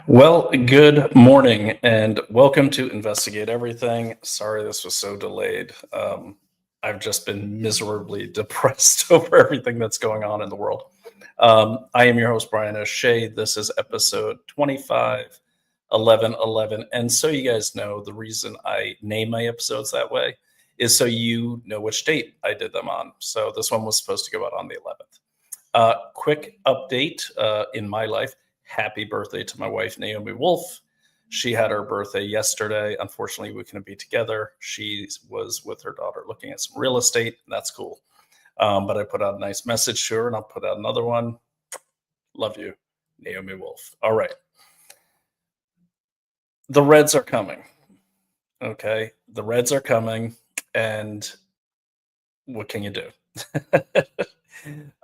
Well, good morning and welcome to Investigate Everything. Sorry this was so delayed. I've just been miserably depressed over everything that's going on in the world. I am your host, Brian O'Shea. This is episode 251111. And so you guys know, the reason I name my episodes that way is so you know which date I did them on. So this one was supposed to go out on the 11th. Quick update in my life. Happy birthday to my wife, Naomi Wolf. She had her birthday yesterday. Unfortunately, we couldn't be together. She was with her daughter looking at some real estate. That's cool. But I put out a nice message to her, and I'll put out another one. Love you, Naomi Wolf. All right. The Reds are coming. Okay. The Reds are coming. And what can you do?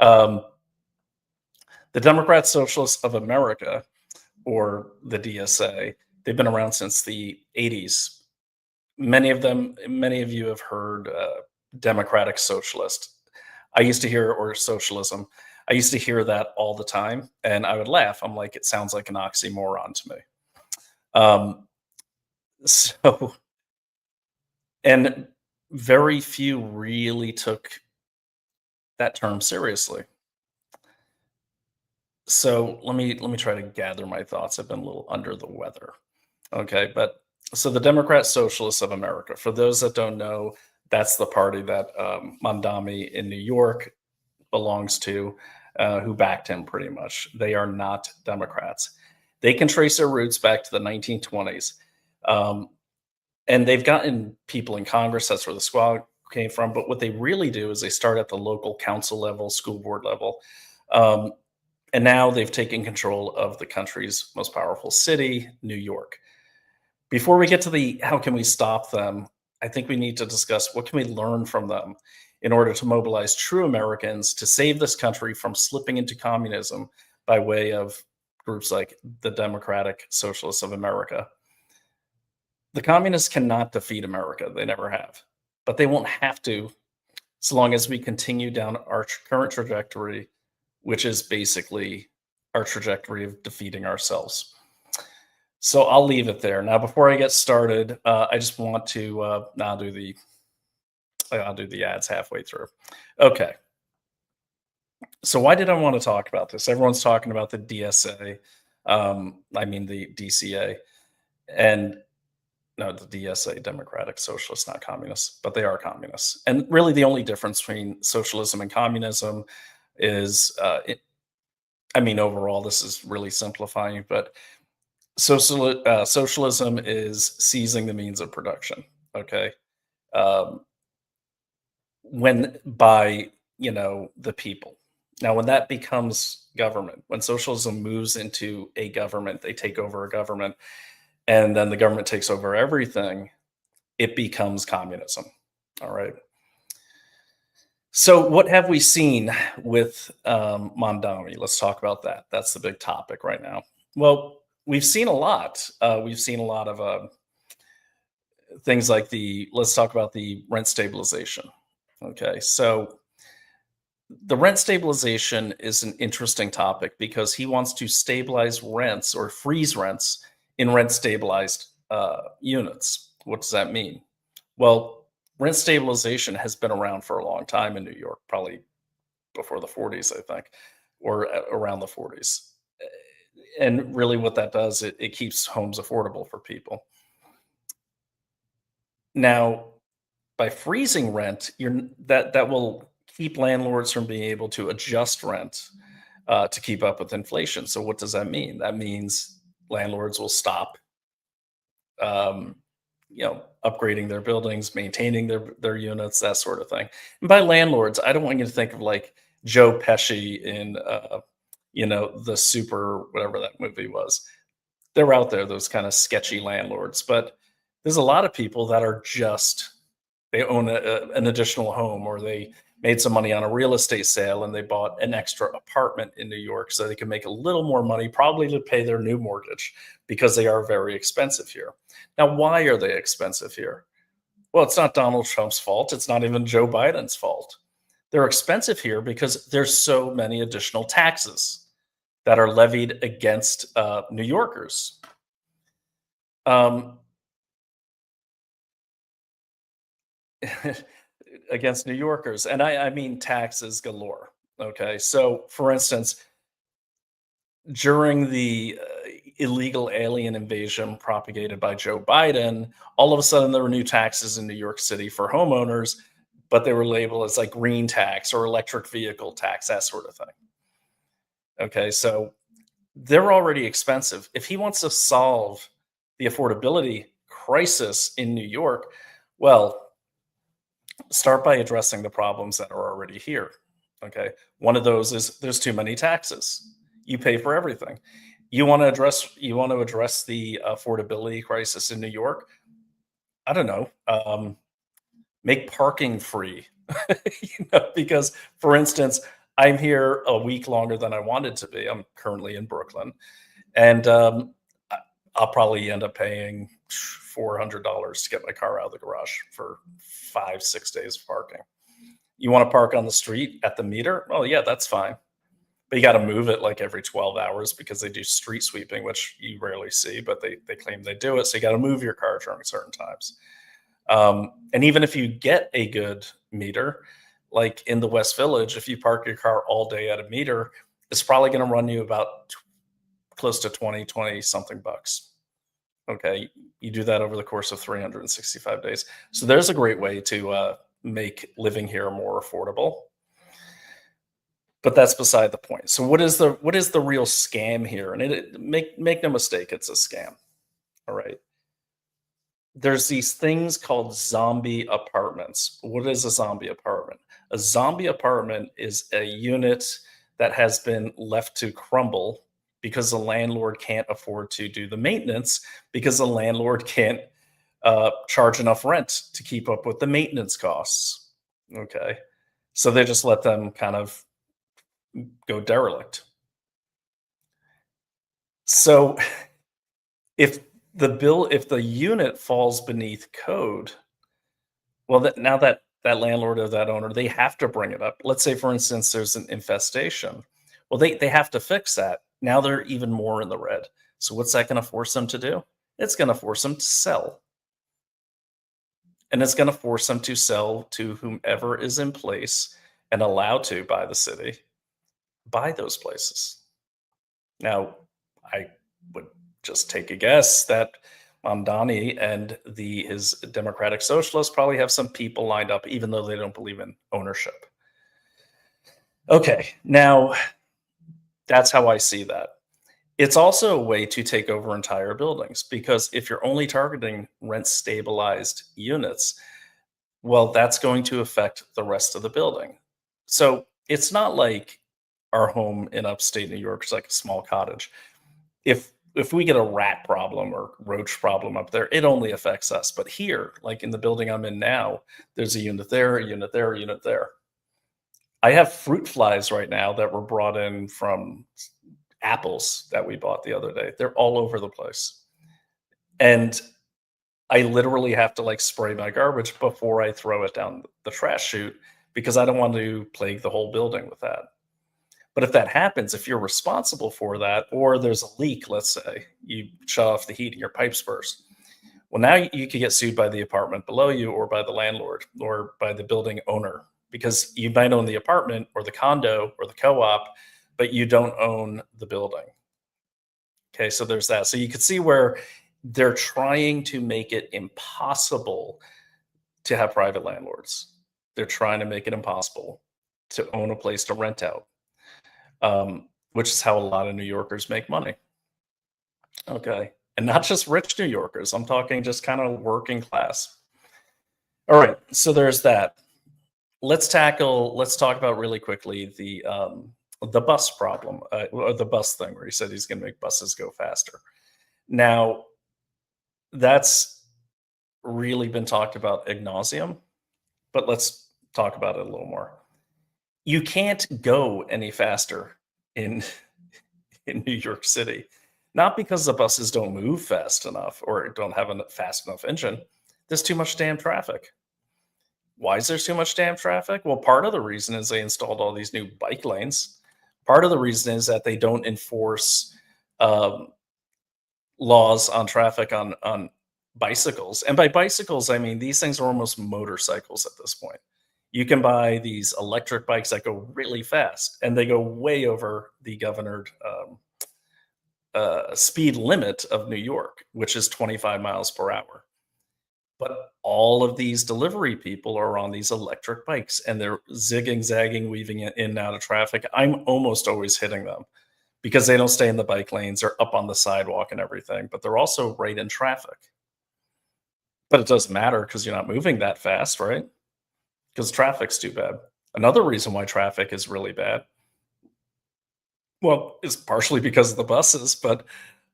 um, The Democrat Socialists of America, or the DSA, they've been around since the 80s. Many of you have heard Democratic Socialist. I used to hear, or socialism. I used to hear that all the time, and I would laugh. I'm like, it sounds like an oxymoron to me. So, and very few really took that term seriously. So let me try to gather my thoughts. I've been a little under the weather. Okay, but so the Democrat Socialists of America, for those that don't know, that's the party that Mamdani in New York belongs to, who backed him pretty much. They are not Democrats. They can trace their roots back to the 1920s. And they've gotten people in Congress. That's where the squad came from. But what they really do is they start at the local council level, school board level. And now they've taken control of the country's most powerful city, New York. Before we get to the how can we stop them, I think we need to discuss what can we learn from them in order to mobilize true Americans to save this country from slipping into communism by way of groups like the Democratic Socialists of America. The communists cannot defeat America. They never have. But they won't have to so long as we continue down our current trajectory, which is basically our trajectory of defeating ourselves. So I'll leave it there. Now, before I get started, I just want to I'll do the ads halfway through. Okay. So why did I want to talk about this? Everyone's talking about the DSA. I mean the DCA, and no, the DSA, Democratic Socialists, not communists, but they are communists. And really, the only difference between socialism and communism is, overall, this is really simplifying, but socialism is seizing the means of production. Okay, um, when by the people. Now, when that becomes government, when socialism moves into a government, they take over a government, and then the government takes over everything. It becomes communism. All right. So, what have we seen with Mamdani? Let's talk about that. That's the big topic right now. Well, we've seen a lot. We've seen a lot of things like let's talk about the rent stabilization. Okay. So, the rent stabilization is an interesting topic because he wants to stabilize rents or freeze rents in rent stabilized units. What does that mean? Well, rent stabilization has been around for a long time in New York, probably before the 40s, I think, or around the 40s. And really, what that does, it keeps homes affordable for people. Now, by freezing rent, that will keep landlords from being able to adjust rent to keep up with inflation. So, what does that mean? That means landlords will stop um, upgrading their buildings, maintaining their units, that sort of thing. And by landlords, I don't want you to think of like Joe Pesci in the Super whatever that movie was. They're out there, those kind of sketchy landlords. But there's a lot of people that are just they own an additional home, or they made some money on a real estate sale and they bought an extra apartment in New York so they can make a little more money, probably to pay their new mortgage, because they are very expensive here. Now, why are they expensive here? Well, it's not Donald Trump's fault. It's not even Joe Biden's fault. They're expensive here because there's so many additional taxes. that are levied against New Yorkers. Um, against New Yorkers, and I mean taxes galore. Okay, so for instance, during the illegal alien invasion propagated by Joe Biden, all of a sudden there were new taxes in New York City for homeowners, but they were labeled as like green tax or electric vehicle tax, that sort of thing. Okay, so they're already expensive. If he wants to solve the affordability crisis in New York, well, start by addressing the problems that are already here. Okay. One of those is there's too many taxes. You pay for everything. You want to address the affordability crisis in New York? I don't know. Make parking free. Because for instance, I'm here a week longer than I wanted to be. I'm currently in Brooklyn, and I- I'll probably end up paying $400 to get my car out of the garage for 5, 6 days of parking. You want to park on the street at the meter? Oh yeah, that's fine. But you got to move it like every 12 hours because they do street sweeping, which you rarely see, but they claim they do it. So you got to move your car during certain times. And even if you get a good meter, like in the West Village, if you park your car all day at a meter, it's probably going to run you about close to 20 something bucks. Okay. You do that over the course of 365 days. So there's a great way to make living here more affordable. But that's beside the point. So what is the real scam here? And make no mistake, it's a scam. All right. There's these things called zombie apartments. What is a zombie apartment? A zombie apartment is a unit that has been left to crumble because the landlord can't afford to do the maintenance because the landlord can't charge enough rent to keep up with the maintenance costs. Okay. So they just let them kind of go derelict. So if the unit falls beneath code, well, now that landlord or that owner, they have to bring it up. Let's say, for instance, there's an infestation. Well, they have to fix that. Now they're even more in the red. So what's that going to force them to do? It's going to force them to sell, and it's going to force them to sell to whomever is in place and allowed to by the city buy those places. Now, I would just take a guess that Mamdani and his Democratic Socialists probably have some people lined up, even though they don't believe in ownership. Okay, now that's how I see that. It's also a way to take over entire buildings because if you're only targeting rent stabilized units, well, that's going to affect the rest of the building. So it's not like our home in upstate New York is like a small cottage. If we get a rat problem or roach problem up there, it only affects us. But here, like in the building I'm in now, there's a unit there, a unit there, a unit there. I have fruit flies right now that were brought in from apples that we bought the other day. They're all over the place. And I literally have to like spray my garbage before I throw it down the trash chute because I don't want to plague the whole building with that. But if that happens, if you're responsible for that, or there's a leak, let's say you shut off the heat and your pipes burst, well, now you could get sued by the apartment below you, or by the landlord, or by the building owner, because you might own the apartment, or the condo, or the co-op, but you don't own the building. Okay, so there's that. So you can see where they're trying to make it impossible to have private landlords. They're trying to make it impossible to own a place to rent out, which is how a lot of New Yorkers make money. Okay. And not just rich New Yorkers. I'm talking just kind of working class. All right. So there's that. Let's talk about really quickly the bus problem, or the bus thing where he said he's going to make buses go faster. Now, that's really been talked about ad nauseum, but let's talk about it a little more. You can't go any faster in in New York City. Not because the buses don't move fast enough or don't have a fast enough engine. There's too much damn traffic. Why is there too much damn traffic? Well, part of the reason is they installed all these new bike lanes. Part of the reason is that they don't enforce um, laws on traffic on bicycles. And by bicycles, I mean these things are almost motorcycles at this point. You can buy these electric bikes that go really fast, and they go way over the governored speed limit of New York, which is 25 miles per hour. But all of these delivery people are on these electric bikes, and they're zigging, zagging, weaving in and out of traffic. I'm almost always hitting them because they don't stay in the bike lanes. They're up on the sidewalk and everything, but they're also right in traffic. But it doesn't matter because you're not moving that fast, right? Because traffic's too bad. Another reason why traffic is really bad, well, is partially because of the buses, but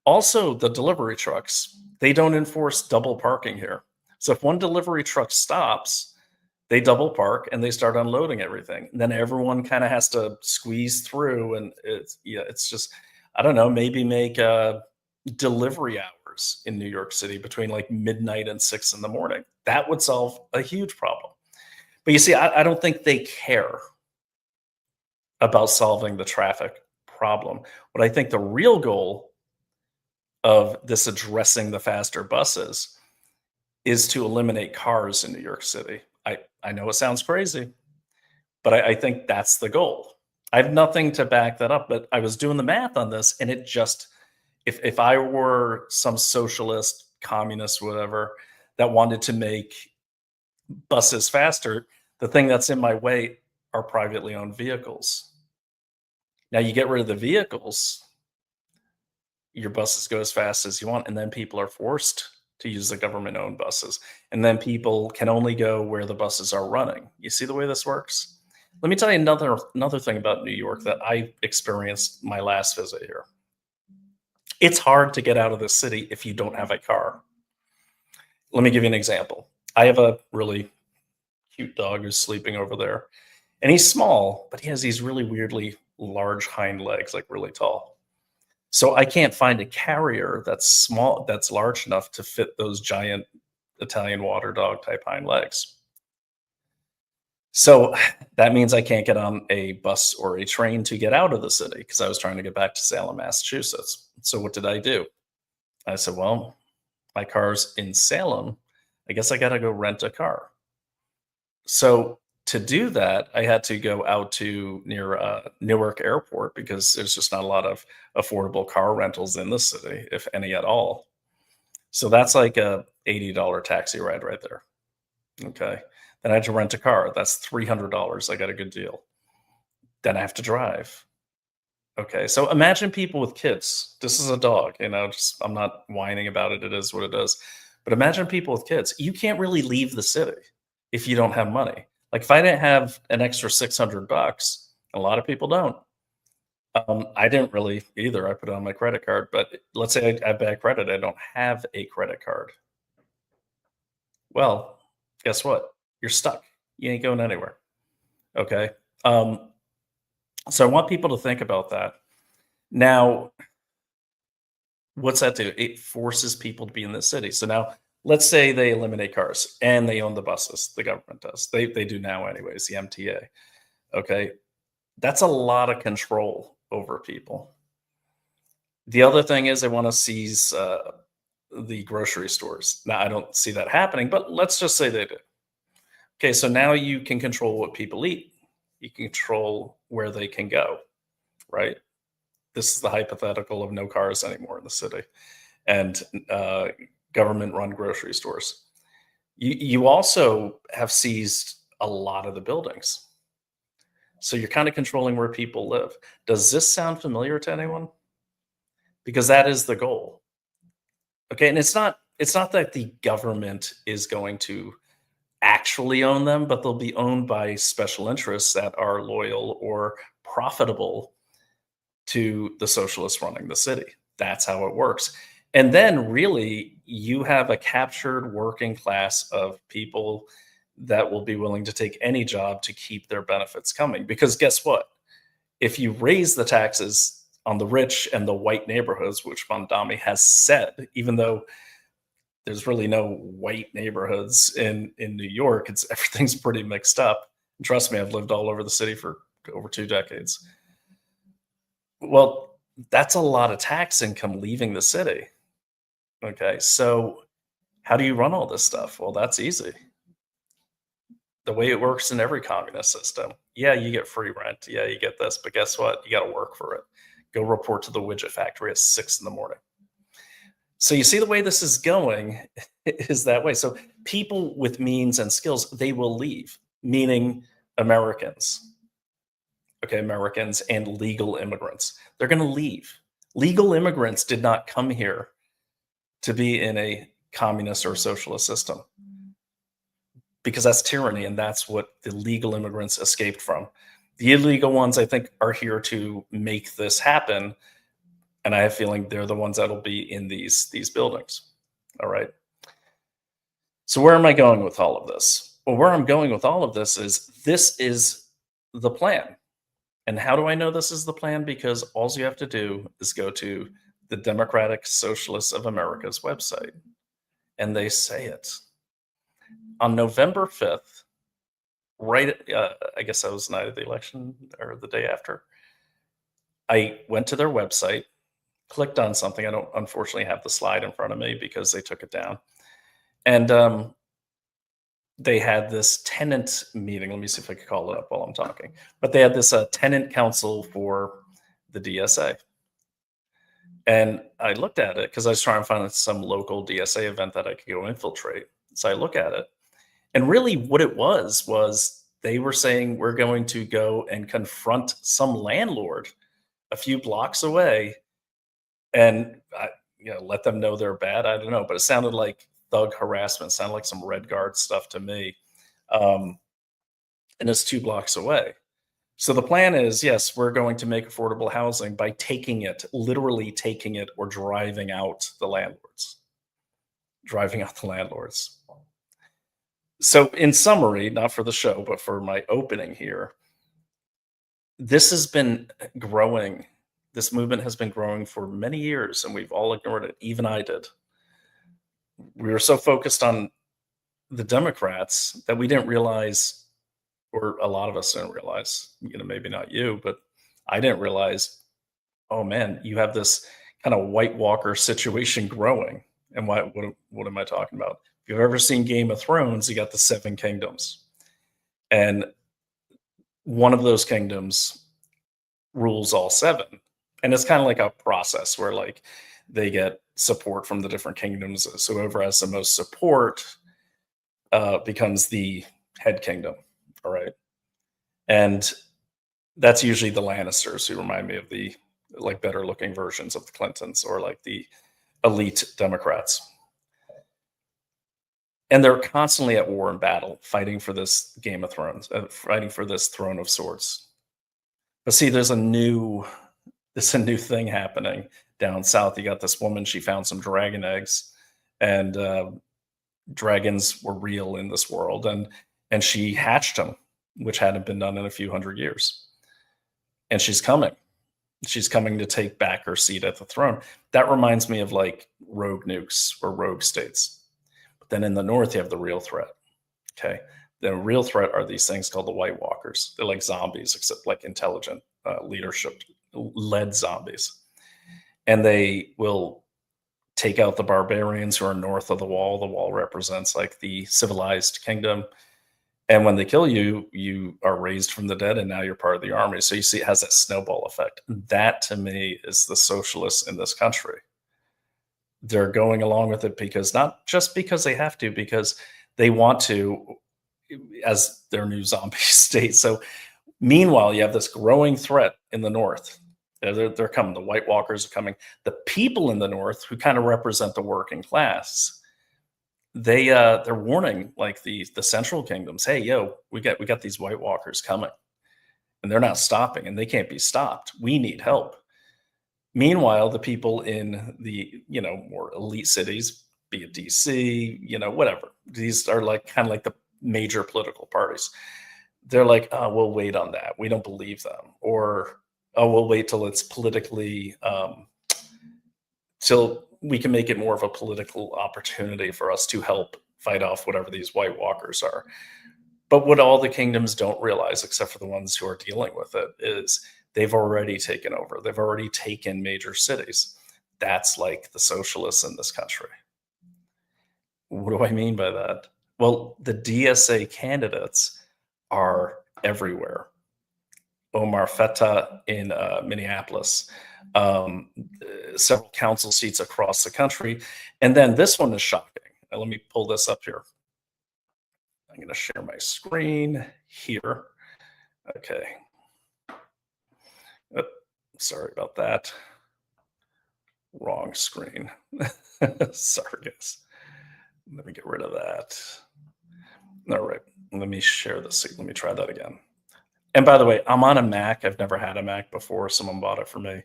also the delivery trucks. They don't enforce double parking here. So if one delivery truck stops, they double park and they start unloading everything. And then everyone kind of has to squeeze through, and it's just, I don't know, maybe make delivery hours in New York City between like midnight and 6 in the morning. That would solve a huge problem. But you see, I don't think they care about solving the traffic problem. What I think the real goal of this addressing the faster buses is to eliminate cars in New York City. I know it sounds crazy, but I think that's the goal. I have nothing to back that up, but I was doing the math on this, and it just, if I were some socialist, communist, whatever, that wanted to make buses faster, the thing that's in my way are privately owned vehicles. Now you get rid of the vehicles, your buses go as fast as you want, and then people are forced to use the government owned buses. And then people can only go where the buses are running. You see the way this works? Let me tell you another thing about New York that I experienced my last visit here. It's hard to get out of the city if you don't have a car. Let me give you an example. I have a really cute dog who's sleeping over there, and he's small, but he has these really weirdly large hind legs, like really tall. So I can't find a carrier that's small, that's large enough to fit those giant Italian water dog type hind legs. So that means I can't get on a bus or a train to get out of the city because I was trying to get back to Salem, Massachusetts. So what did I do? I said, well, my car's in Salem. I guess I got to go rent a car. So to do that, I had to go out to near Newark Airport because there's just not a lot of affordable car rentals in the city, if any at all. So that's like a $80 taxi ride right there. Okay. Then I had to rent a car. That's $300. I got a good deal. Then I have to drive. Okay. So imagine people with kids. This is a dog, just I'm not whining about it. It is what it is. But imagine people with kids. You can't really leave the city if you don't have money. Like if I didn't have an extra $600, a lot of people don't. I didn't really either. I put it on my credit card, but let's say I have bad credit. I don't have a credit card. Well, guess what? You're stuck. You ain't going anywhere. Okay. So I want people to think about that. Now, what's that do? It forces people to be in the city. So now let's say they eliminate cars and they own the buses. The government does. They do now anyways, the MTA. Okay. That's a lot of control over people. The other thing is they want to seize the grocery stores. Now I don't see that happening, but let's just say they do. Okay, so now you can control what people eat. You can control where they can go, right? This is the hypothetical of no cars anymore in the city and government run grocery stores. You also have seized a lot of the buildings. So you're kind of controlling where people live. Does this sound familiar to anyone? Because that is the goal. Okay, and it's not that the government is going to actually own them, but they'll be owned by special interests that are loyal or profitable to the socialists running the city. That's how it works. And then really you have a captured working class of people that will be willing to take any job to keep their benefits coming. Because guess what? If you raise the taxes on the rich and the white neighborhoods, which Mamdani has said, even though there's really no white neighborhoods in New York, everything's pretty mixed up. And trust me, I've lived all over the city for over 2 decades. Well, that's a lot of tax income leaving the city. Okay, so how do you run all this stuff? Well, that's easy. The way it works in every communist system. Yeah, you get free rent. Yeah, you get this, but guess what? You got to work for it. Go report to the widget factory at 6 in the morning. So you see the way this is going is that way. So people with means and skills, they will leave, meaning Americans. Okay, Americans and legal immigrants. They're going to leave. Legal immigrants did not come here to be in a communist or socialist system because that's tyranny and that's what the legal immigrants escaped from. The illegal ones, I think, are here to make this happen, and I have a feeling they're the ones that'll be in these buildings. All right. So where am I going with all of this? Well, where I'm going with all of this is the plan. And how do I know this is the plan? Because all you have to do is go to the Democratic Socialists of America's website, and they say it. On November 5th, I guess that was the night of the election or the day after, I went to their website, clicked on something. I don't unfortunately have the slide in front of me because they took it down. And they had this tenant meeting. Let me see if I can call it up while I'm talking. But they had this tenant council for the DSA. And I looked at it because I was trying to find some local DSA event that I could go infiltrate. So I look at it. And really what it was they were saying we're going to go and confront some landlord a few blocks away and let them know they're bad. I don't know, but it sounded like thug harassment. It sounded like some Red Guard stuff to me. And it's 2 blocks away. So the plan is, yes, we're going to make affordable housing by literally taking it, or driving out the landlords. So in summary, not for the show, but for my opening here, this has been growing. This movement has been growing for many years, and we've all ignored it. Even I did. We were so focused on the Democrats that we didn't realize, or a lot of us didn't realize, maybe not you, but I didn't realize, oh man, you have this kind of White Walker situation growing. And what am I talking about? If you've ever seen Game of Thrones, you got the 7 kingdoms. And one of those kingdoms rules all 7. And it's kind of like a process where like they get support from the different kingdoms. So whoever has the most support becomes the head kingdom. All right. And that's usually the Lannisters, who remind me of the like better looking versions of the Clintons, or like the elite Democrats. And they're constantly at war and battle, fighting for this Game of Thrones, fighting for this throne of swords. But see, there's a new thing happening down south. You got this woman, she found some dragon eggs, and dragons were real in this world, and she hatched them, which hadn't been done in a few hundred years. And she's coming to take back her seat at the throne. That reminds me of like rogue nukes or rogue states. But then in the north, you have the real threat. Okay. The real threat are these things called the White Walkers. They're like zombies, except like intelligent, leadership led zombies. And they will take out the barbarians who are north of the wall. The wall represents like the civilized kingdom. And when they kill you, you are raised from the dead, and now you're part of the army. So you see, it has that snowball effect. That, to me, is the socialists in this country. They're going along with it because, not just because they have to, because they want to, as their new zombie state. So meanwhile, you have this growing threat in the north. They're coming. The White Walkers are coming. The people in the north, who kind of represent the working class, they're warning like the central kingdoms, hey, yo, we got these White Walkers coming, and they're not stopping, and they can't be stopped. We need help. Meanwhile, the people in the more elite cities, be it DC, whatever, these are like kind of like the major political parties. They're like, oh, we'll wait on that. We don't believe them. Or, oh, we'll wait till it's politically till we can make it more of a political opportunity for us to help fight off whatever these White Walkers are. But what all the kingdoms don't realize, except for the ones who are dealing with it, is they've already taken over. They've already taken major cities. That's like the socialists in this country. What do I mean by that? Well, the DSA candidates are everywhere. Omar Feta in Minneapolis, several council seats across the country. And then this one is shocking. Now, let me pull this up here. I'm going to share my screen here. Okay. Oh, sorry about that. Wrong screen. Sorry, guys. Let me get rid of that. All right. Let me share this. Let me try that again. And by the way, I'm on a Mac. I've never had a Mac before. Someone bought it for me,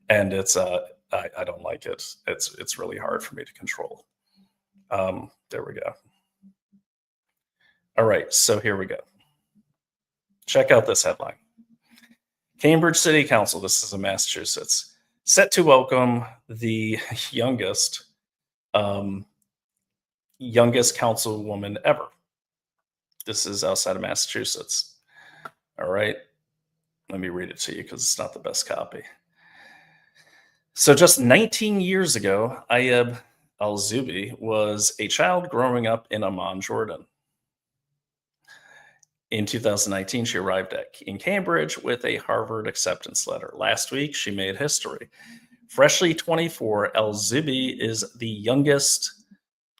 and it's I don't like it. It's really hard for me to control. There we go. All right, so here we go. Check out this headline. Cambridge City Council, this is in Massachusetts, set to welcome the youngest councilwoman ever. This is outside of Massachusetts. All right, let me read it to you because it's not the best copy. So just 19 years ago, Ayeb Al-Zubi was a child growing up in Amman, Jordan. In 2019, she arrived in Cambridge with a Harvard acceptance letter. Last week, she made history. Freshly 24, Al-Zubi is the youngest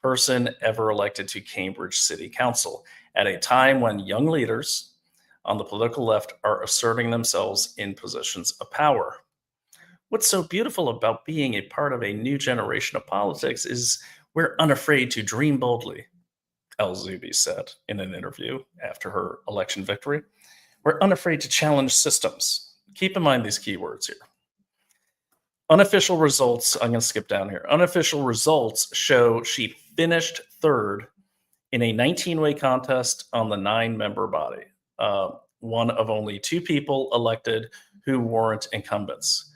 person ever elected to Cambridge City Council at a time when young leaders on the political left are asserting themselves in positions of power. What's so beautiful about being a part of a new generation of politics is we're unafraid to dream boldly, Al-Zubi said in an interview after her election victory. We're unafraid to challenge systems. Keep in mind these keywords here. Unofficial results, I'm going to skip down here. Unofficial results show she finished third in a 19-way contest on the 9-member body, one of only 2 people elected who weren't incumbents.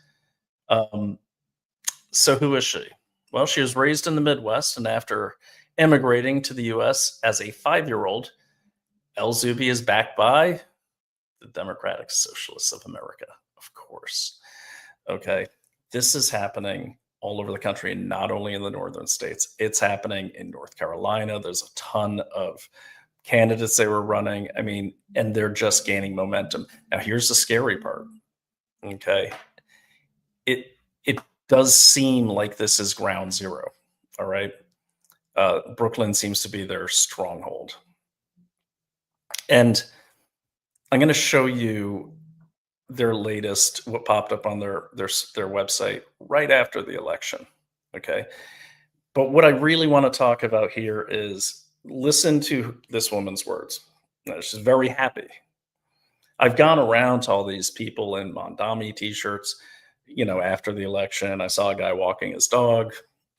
So who is she? Well, she was raised in the Midwest, and after immigrating to the U.S. as a 5-year-old, Al-Zubi is backed by the Democratic Socialists of America, of course. Okay, this is happening all over the country, and not only in the northern states. It's happening in North Carolina. There's a ton of candidates they were running. I mean, and they're just gaining momentum. Now, here's the scary part. Okay, it does seem like this is ground zero. All right. Brooklyn seems to be their stronghold. And I'm going to show you their latest, what popped up on their website right after the election. Okay. But what I really want to talk about here is listen to this woman's words. Now, she's very happy. I've gone around to all these people in Mamdani t-shirts, you know, after the election. I saw a guy walking his dog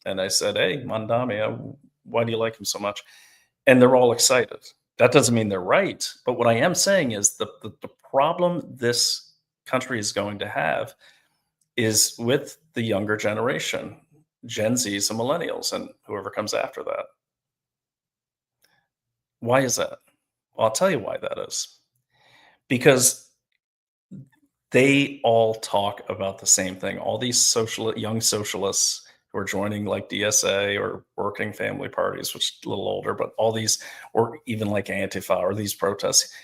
and I said, "Hey, Mamdani, why do you like him so much?" And they're all excited. That doesn't mean they're right. But what I am saying is the problem this country is going to have is with the younger generation, Gen Zs and millennials, and whoever comes after that. Why is that? Well, I'll tell you why that is. Because they all talk about the same thing. All these young socialists who are joining like DSA or working family parties, which is a little older, but all these, or even like Antifa or these protests,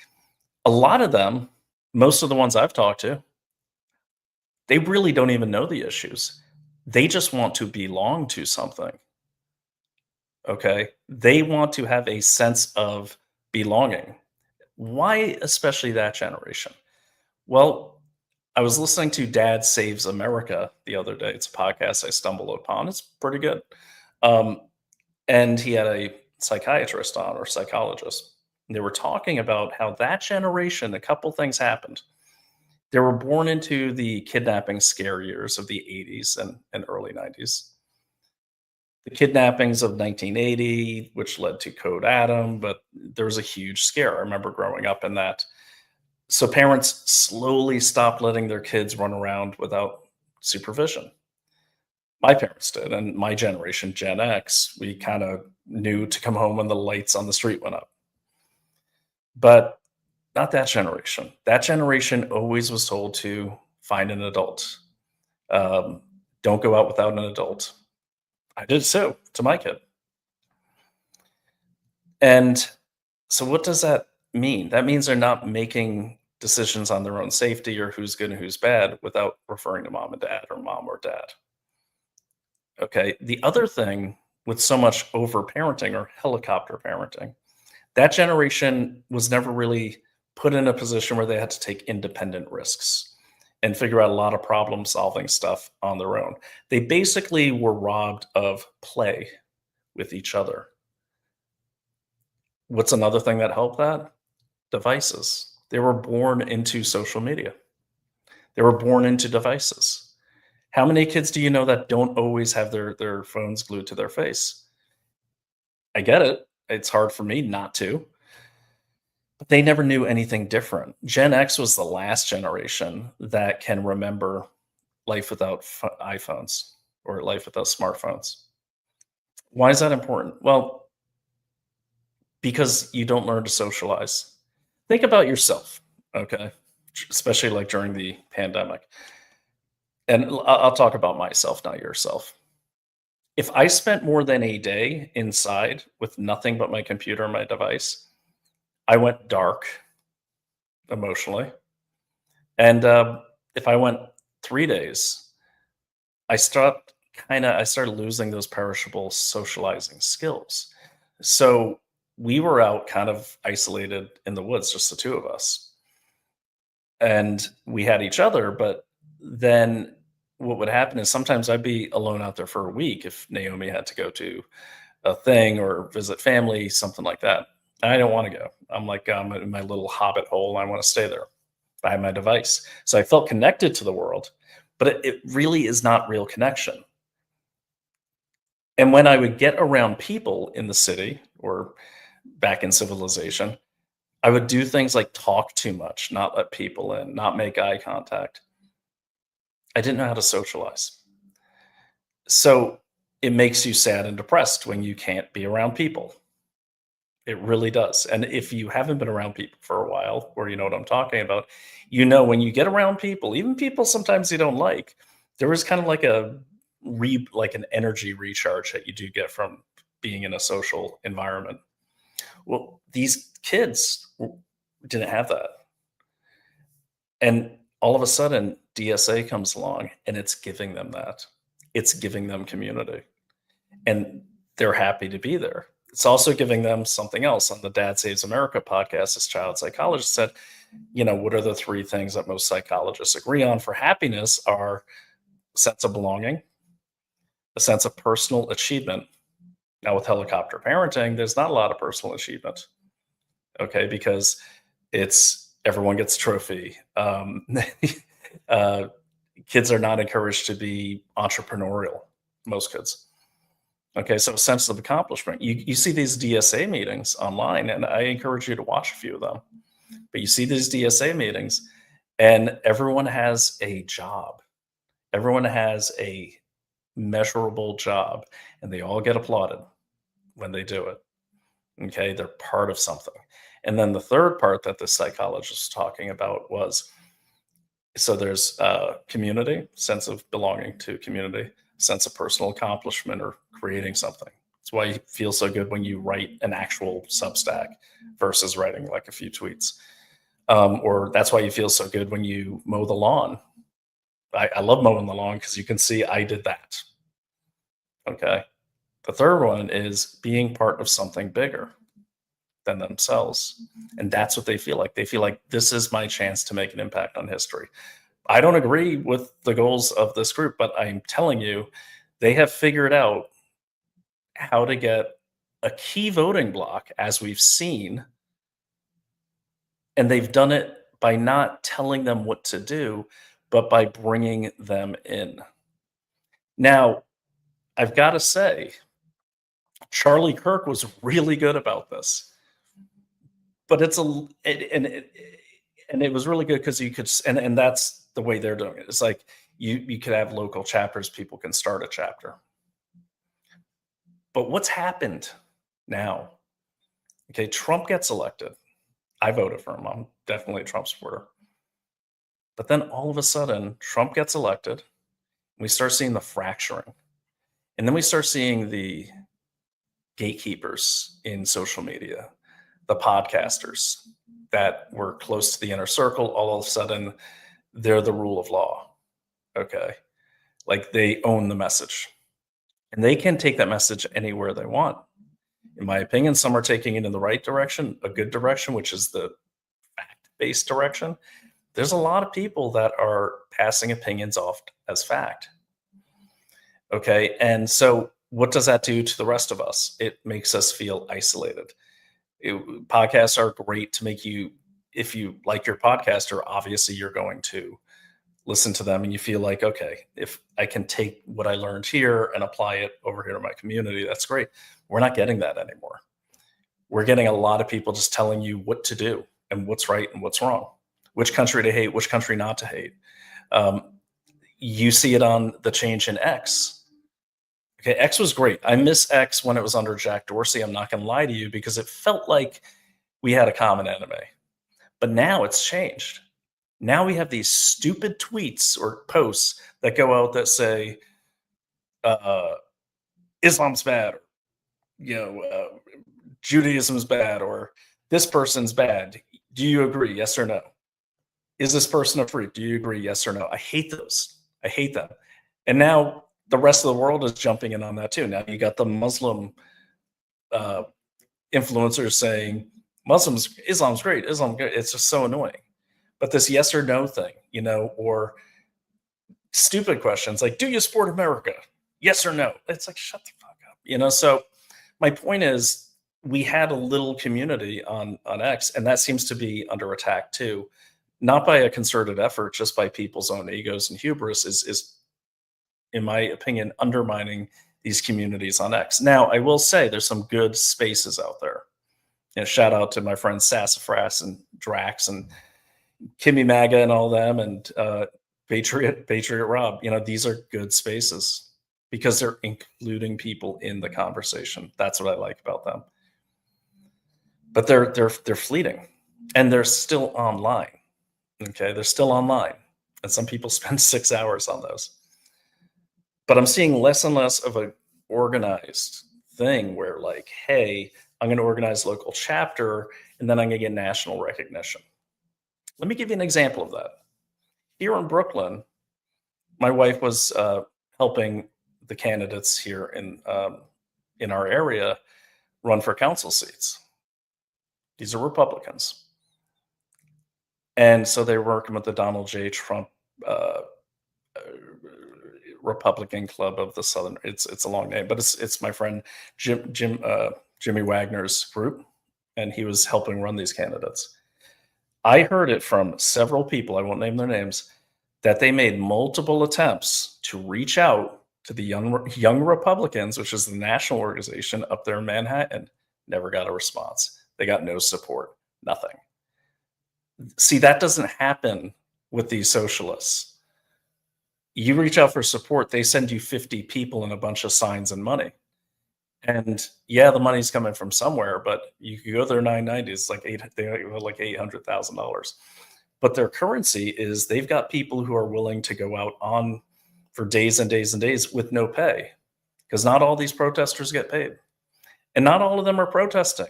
a lot of them, most of the ones I've talked to, they really don't even know the issues. They just want to belong to something. Okay. They want to have a sense of belonging. Why, especially that generation? Well, I was listening to Dad Saves America the other day. It's a podcast I stumbled upon. It's pretty good. And he had a psychiatrist on, or psychologist. And they were talking about how that generation, a couple things happened. They were born into the kidnapping scare years of the 80s and early 90s. The kidnappings of 1980, which led to Code Adam, but there was a huge scare. I remember growing up in that. So parents slowly stopped letting their kids run around without supervision. My parents did, and my generation, Gen X, we kind of knew to come home when the lights on the street went up. But not that generation. That generation always was told to find an adult. Um, don't go out without an adult. I did so to my kid. And so what does that mean? That means they're not making decisions on their own safety or who's good and who's bad without referring to mom and dad or mom or dad. Okay. The other thing with so much over-parenting or helicopter parenting, that generation was never really put in a position where they had to take independent risks and figure out a lot of problem-solving stuff on their own. They basically were robbed of play with each other. What's another thing that helped that? Devices. They were born into social media. They were born into devices. How many kids do you know that don't always have their phones glued to their face? I get it. It's hard for me not to, but they never knew anything different. Gen X was the last generation that can remember life without iPhones or life without smartphones. Why is that important? Well, because you don't learn to socialize. Think about yourself, okay? Especially like during the pandemic. And I'll talk about myself, not yourself. If I spent more than a day inside with nothing but my computer and my device, I went dark emotionally. And if I went 3 days, I started losing those perishable socializing skills. So we were out kind of isolated in the woods, just the two of us. And we had each other, but then what would happen is sometimes I'd be alone out there for a week if Naomi had to go to a thing or visit family, something like that. And I don't want to go. I'm like, I'm in my little hobbit hole. I want to stay there. I have my device. So I felt connected to the world, but it really is not real connection. And when I would get around people in the city or back in civilization, I would do things like talk too much, not let people in, not make eye contact. I didn't know how to socialize. So it makes you sad and depressed when you can't be around people. It really does. And if you haven't been around people for a while, or you know what I'm talking about, you know when you get around people, even people sometimes you don't like, there is kind of like like an energy recharge that you do get from being in a social environment. Well, these kids didn't have that. And all of a sudden, DSA comes along and it's giving them that. It's giving them community. And they're happy to be there. It's also giving them something else. On the Dad Saves America podcast, this child psychologist said, you know, what are the three things that most psychologists agree on for happiness are a sense of belonging, a sense of personal achievement. Now, with helicopter parenting, there's not a lot of personal achievement, okay, because it's everyone gets a trophy. Uh, kids are not encouraged to be entrepreneurial, most kids. Okay, so a sense of accomplishment. You see these DSA meetings online, and I encourage you to watch a few of them. But you see these DSA meetings, and everyone has a job. Everyone has a measurable job, and they all get applauded when they do it. Okay, they're part of something. And then the third part that the psychologist was talking about was so there's community, sense of belonging to community, sense of personal accomplishment or creating something. That's why you feel so good when you write an actual Substack versus writing like a few tweets. Or that's why you feel so good when you mow the lawn. I love mowing the lawn because you can see I did that. Okay. The third one is being part of something bigger than themselves. And that's what they feel like. They feel like this is my chance to make an impact on history. I don't agree with the goals of this group, but I'm telling you, they have figured out how to get a key voting block, as we've seen, and they've done it by not telling them what to do, but by bringing them in. Now, I've got to say, Charlie Kirk was really good about this, but and it was really good because you could, and that's the way they're doing it. It's like you could have local chapters, people can start a chapter. But what's happened now? Okay, Trump gets elected. I voted for him. I'm definitely a Trump supporter. But then all of a sudden, Trump gets elected. We start seeing the fracturing. And then we start seeing the gatekeepers in social media, the podcasters that were close to the inner circle. All of a sudden, they're the rule of law. Okay. Like they own the message and they can take that message anywhere they want. In my opinion, some are taking it in the right direction, a good direction, which is the fact based direction. There's a lot of people that are passing opinions off as fact. Okay. And so, what does that do to the rest of us? It makes us feel isolated. Podcasts are great to make you, if you like your podcaster, obviously you're going to listen to them and you feel like, okay, if I can take what I learned here and apply it over here to my community, that's great. We're not getting that anymore. We're getting a lot of people just telling you what to do and what's right and what's wrong, which country to hate, which country not to hate. You see it on the change in X. Okay, X was great. I miss X when it was under Jack Dorsey. I'm not going to lie to you because it felt like we had a common enemy. But now it's changed. Now we have these stupid tweets or posts that go out that say Islam's bad, or, Judaism's bad, or this person's bad. Do you agree? Yes or no? Is this person a freak? Do you agree? Yes or no? I hate those. I hate them. And now the rest of the world is jumping in on that too. Now you got the Muslim influencers saying Islam's great. Islam's good. It's just so annoying. But this yes or no thing, or stupid questions like, do you support America? Yes or no? It's like, shut the fuck up. So my point is we had a little community on X, and that seems to be under attack too. Not by a concerted effort, just by people's own egos and hubris is in my opinion, undermining these communities on X. Now, I will say there's some good spaces out there. Shout out to my friends Sassafras and Drax and Kimmy Maga and all them, and Patriot Rob. These are good spaces because they're including people in the conversation. That's what I like about them. But they're fleeting, and they're still online. Okay, they're still online, and some people spend 6 hours on those. But I'm seeing less and less of a organized thing where like, hey, I'm going to organize a local chapter and then I'm going to get national recognition. Let me give you an example of that. Here in Brooklyn, my wife was helping the candidates here in our area run for council seats. These are Republicans. And so they're working with the Donald J. Trump Republican Club of the Southern. It's a long name, but it's my friend Jimmy Wagner's group, and he was helping run these candidates. I heard it from several people, I won't name their names, that they made multiple attempts to reach out to the young Republicans, which is the national organization up there in Manhattan. Never got a response. They got no support, nothing. See, that doesn't happen with these socialists. You reach out for support, they send you 50 people and a bunch of signs and money. And yeah, the money's coming from somewhere, but you could go there 990, it's like $800,000. But their currency is they've got people who are willing to go out on for days and days and days with no pay, because not all these protesters get paid. And not all of them are protesting.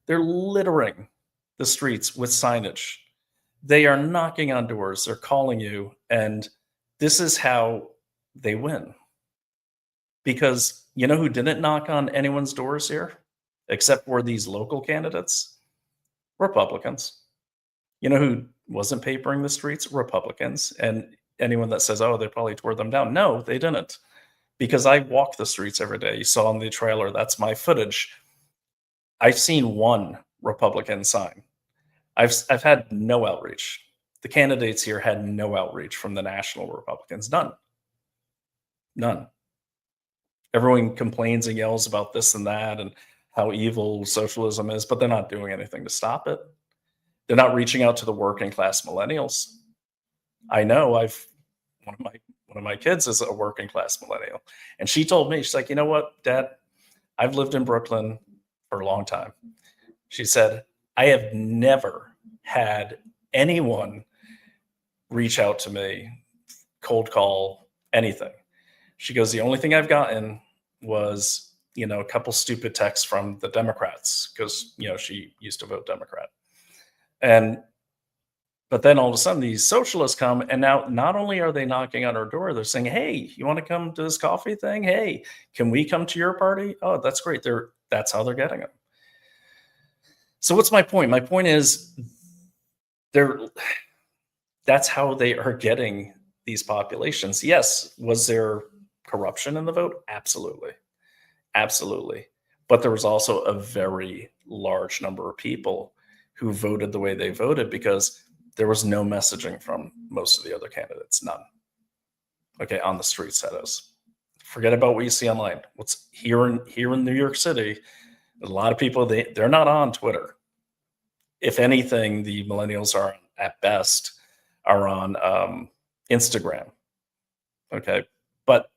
They're littering the streets with signage. They are knocking on doors, they're calling you, and this is how they win. Because you know who didn't knock on anyone's doors here, except for these local candidates? Republicans. You know who wasn't papering the streets? Republicans. And anyone that says, oh, they probably tore them down. No, they didn't. Because I walk the streets every day. You saw in the trailer, that's my footage. I've seen one Republican sign. I've had no outreach. The candidates here had no outreach from the national Republicans. None. Everyone complains and yells about this and that and how evil socialism is, but they're not doing anything to stop it. They're not reaching out to the working class millennials. I know one of my kids is a working class millennial, and she told me, she's like, you know what, Dad, I've lived in Brooklyn for a long time. She said, I have never had anyone reach out to me, cold call, anything. She goes, the only thing I've gotten was, a couple stupid texts from the Democrats because, she used to vote Democrat. And but then all of a sudden these socialists come, and now not only are they knocking on our door, they're saying, "Hey, you want to come to this coffee thing? Hey, can we come to your party?" Oh, that's great. That's how they're getting them. So what's my point? My point is they're that's how they are getting these populations. Yes, was there corruption in the vote? Absolutely. Absolutely. But there was also a very large number of people who voted the way they voted because there was no messaging from most of the other candidates, none. Okay, on the streets, that is. Forget about what you see online. What's here in New York City, a lot of people they're not on Twitter. If anything, the millennials are at best are on Instagram. Okay, but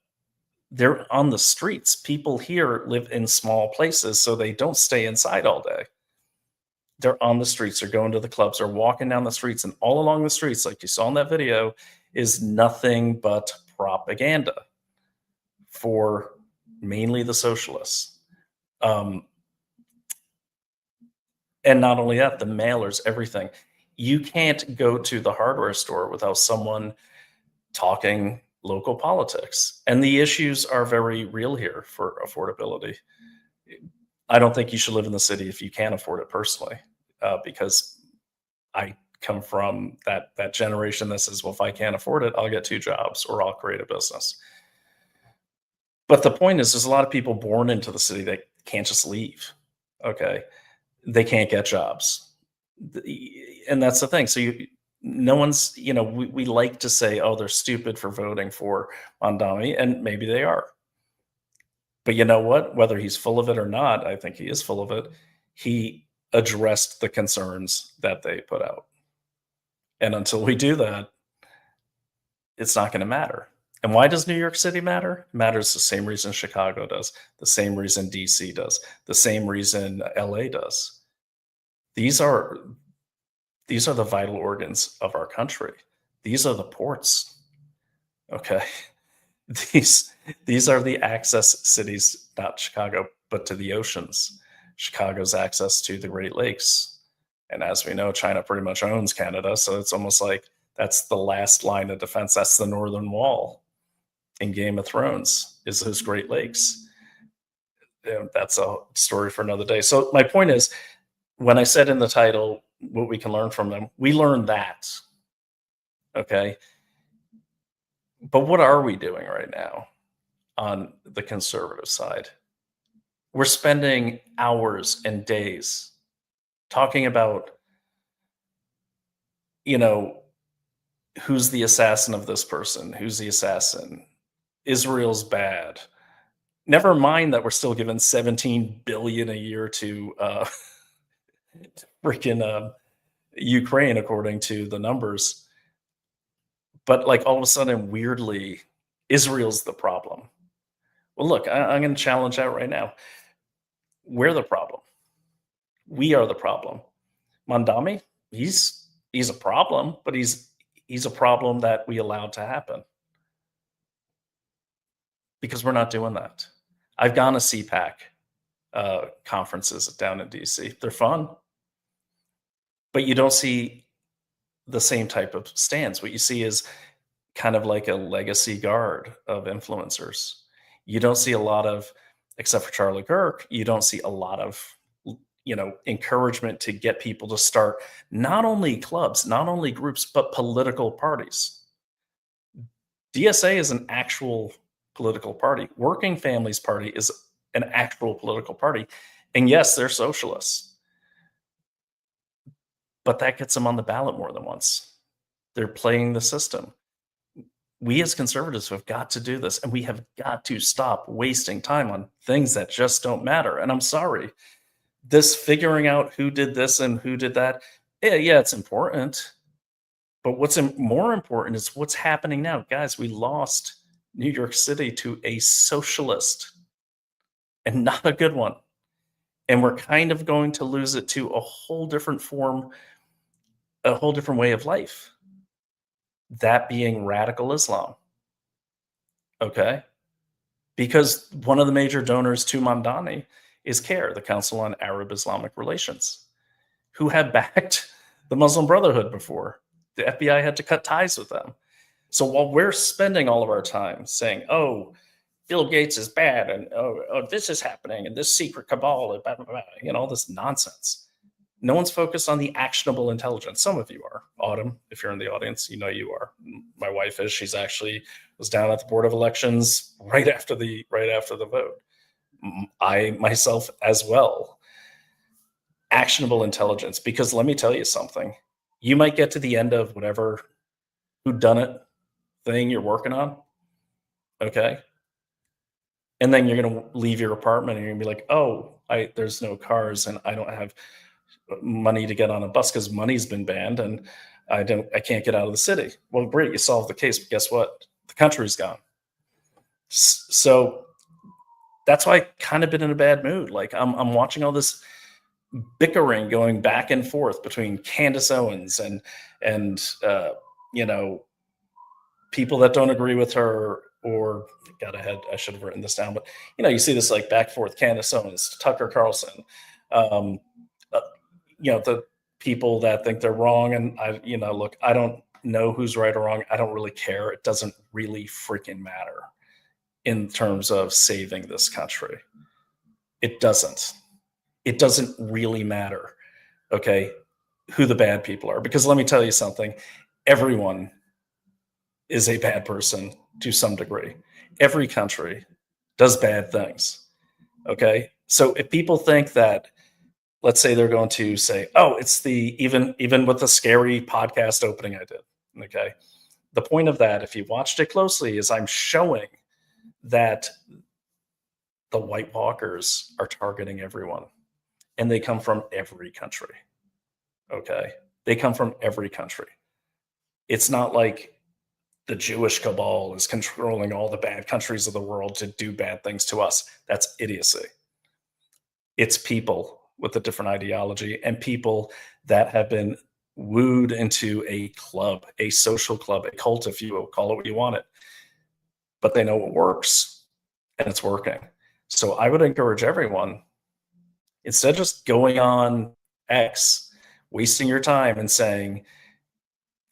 they're on the streets. People here live in small places, so they don't stay inside all day. They're on the streets, they're going to the clubs, they're walking down the streets, and all along the streets, like you saw in that video, is nothing but propaganda for mainly the socialists. And not only that, the mailers, everything. You can't go to the hardware store without someone talking local politics. And the issues are very real here for affordability. I don't think you should live in the city if you can't afford it personally, because I come from that generation that says, well, if I can't afford it, I'll get 2 jobs or I'll create a business. But the point is, there's a lot of people born into the city that can't just leave. Okay, they can't get jobs, and that's the thing. So no one's, we like to say, oh, they're stupid for voting for Mamdani, and maybe they are. But you know what? Whether he's full of it or not, I think he is full of it. He addressed the concerns that they put out. And until we do that, it's not going to matter. And why does New York City matter? It matters the same reason Chicago does, the same reason DC does, the same reason LA does. These are the vital organs of our country. These are the ports. Okay. These are the access cities, not Chicago, but to the oceans. Chicago's access to the Great Lakes. And as we know, China pretty much owns Canada. So it's almost like that's the last line of defense. That's the northern wall in Game of Thrones, is those Great Lakes. And that's a story for another day. So my point is, when I said in the title, what we can learn from them, we learn that. Okay. But what are we doing right now on the conservative side? We're spending hours and days talking about, who's the assassin of this person, who's the assassin, Israel's bad. Never mind that we're still giving 17 billion a year to freaking Ukraine, according to the numbers. But like all of a sudden, weirdly, Israel's the problem. Well, look, I'm going to challenge that right now. We're the problem. We are the problem. Mamdani, he's a problem, but he's a problem that we allowed to happen because we're not doing that. I've gone to CPAC conferences down in DC. They're fun, but you don't see the same type of stands. What you see is kind of like a legacy guard of influencers. You don't see a lot of, except for Charlie Kirk, you don't see a lot of, encouragement to get people to start not only clubs, not only groups, but political parties. DSA is an actual political party. Working Families Party is an actual political party. And yes, they're socialists, but that gets them on the ballot more than once. They're playing the system. We as conservatives have got to do this, and we have got to stop wasting time on things that just don't matter. And I'm sorry, this figuring out who did this and who did that, yeah, it's important. But what's more important is what's happening now. Guys, we lost New York City to a socialist, and not a good one. And we're kind of going to lose it to a whole different form, a whole different way of life. that being radical Islam. Okay. Because one of the major donors to Mamdani is CARE, the Council on Arab Islamic Relations, who had backed the Muslim Brotherhood before. The FBI had to cut ties with them. So while we're spending all of our time saying, oh, Bill Gates is bad, and oh, this is happening, and this secret cabal, and blah, blah, blah, all this nonsense, no one's focused on the actionable intelligence. Some of you are. Autumn, if you're in the audience, you know you are. My wife is. She's actually was down at the Board of Elections right after the vote. I myself as well. Actionable intelligence, because let me tell you something. You might get to the end of whatever whodunit thing you're working on, okay? And then you're going to leave your apartment and you're going to be like, oh, there's no cars and I don't have money to get on a bus because money's been banned and I can't get out of the city. Well, great, you solved the case, but guess what? The country's gone. So that's why I kind of been in a bad mood. Like I'm watching all this bickering going back and forth between Candace Owens and people that don't agree with her, or got ahead, I should have written this down, but you see this like back and forth, Candace Owens, Tucker Carlson, the people that think they're wrong. And look, I don't know who's right or wrong. I don't really care. It doesn't really freaking matter in terms of saving this country. It doesn't really matter, okay, who the bad people are. Because let me tell you something, everyone is a bad person to some degree. Every country does bad things, okay? So if people think that, let's say they're going to say, oh, it's even with the scary podcast opening I did, okay? The point of that, if you watched it closely, is I'm showing that the White Walkers are targeting everyone. And they come from every country, okay? They come from every country. It's not like the Jewish cabal is controlling all the bad countries of the world to do bad things to us. That's idiocy. It's people with a different ideology and people that have been wooed into a club, a social club, a cult, if you will, call it what you want it. But they know what works, and it's working. So I would encourage everyone, instead of just going on X, wasting your time and saying,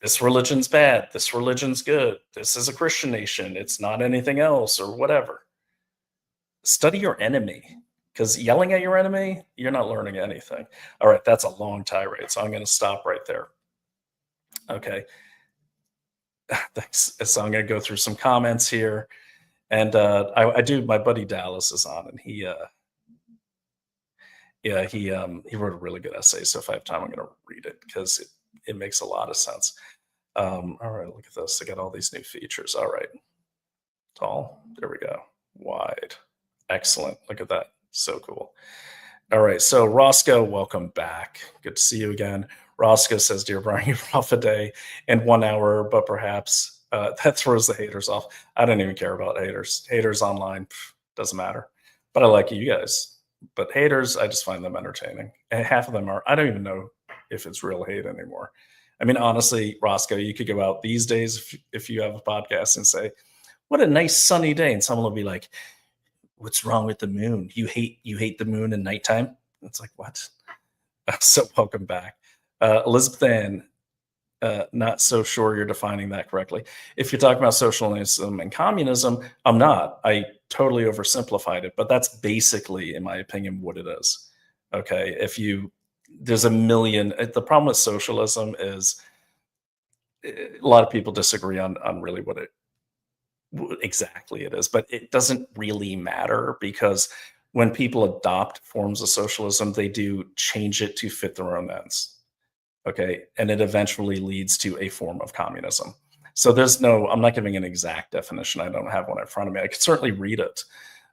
this religion's bad, this religion's good, this is a Christian nation, it's not anything else, or whatever. Study your enemy, because yelling at your enemy, you're not learning anything. All right, that's a long tirade, so I'm going to stop right there. Okay. Thanks. So I'm going to go through some comments here. And my buddy Dallas is on, and he wrote a really good essay. So if I have time, I'm going to read it because it makes a lot of sense. All right, look at this. I got all these new features. All right. Tall. There we go. Wide. Excellent. Look at that. So cool. All right. So Roscoe, welcome back. Good to see you again. Roscoe says, dear Brian, you're off a day in 1 hour, but perhaps that throws the haters off. I don't even care about haters. Haters online, doesn't matter. But I like you guys. But haters, I just find them entertaining. And half of them are, I don't even know if it's real hate anymore. I mean, honestly, Roscoe, you could go out these days if you have a podcast and say, what a nice sunny day. And someone will be like, what's wrong with the moon? You hate the moon in nighttime? It's like, what? So welcome back. Elizabeth Ann, not so sure you're defining that correctly. If you're talking about socialism and communism, I'm not. I totally oversimplified it, but that's basically, in my opinion, what it is. Okay, there's a million. The problem with socialism is a lot of people disagree on really what exactly it is, but it doesn't really matter, because when people adopt forms of socialism, they do change it to fit their own ends. Okay. And it eventually leads to a form of communism. So I'm not giving an exact definition. I don't have one in front of me. I could certainly read it,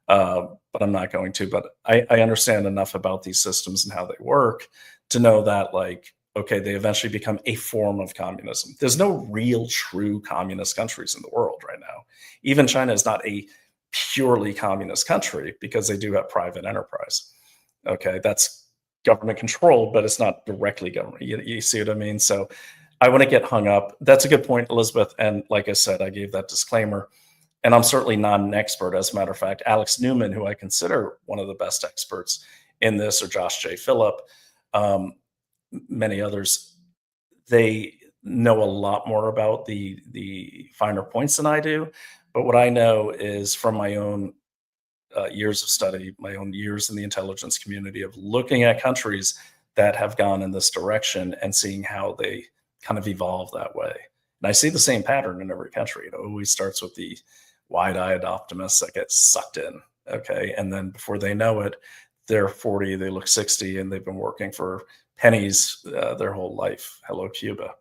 but I'm not going to. But I understand enough about these systems and how they work to know that, like, okay, they eventually become a form of communism. There's no real true communist countries in the world right now. Even China is not a purely communist country, because they do have private enterprise. Okay, that's government controlled, but it's not directly government. You see what I mean? So I wouldn't get hung up. That's a good point, Elizabeth. And like I said, I gave that disclaimer. And I'm certainly not an expert. As a matter of fact, Alex Newman, who I consider one of the best experts in this, or Josh J. Phillip, um, many others, they know a lot more about the finer points than I do. But what I know is from my own years of study, my own years in the intelligence community of looking at countries that have gone in this direction and seeing how they kind of evolve that way. And I see the same pattern in every country. It always starts with the wide-eyed optimists that get sucked in. Okay. And then before they know it, they're 40, they look 60, and they've been working for pennies their whole life. Hello, Cuba.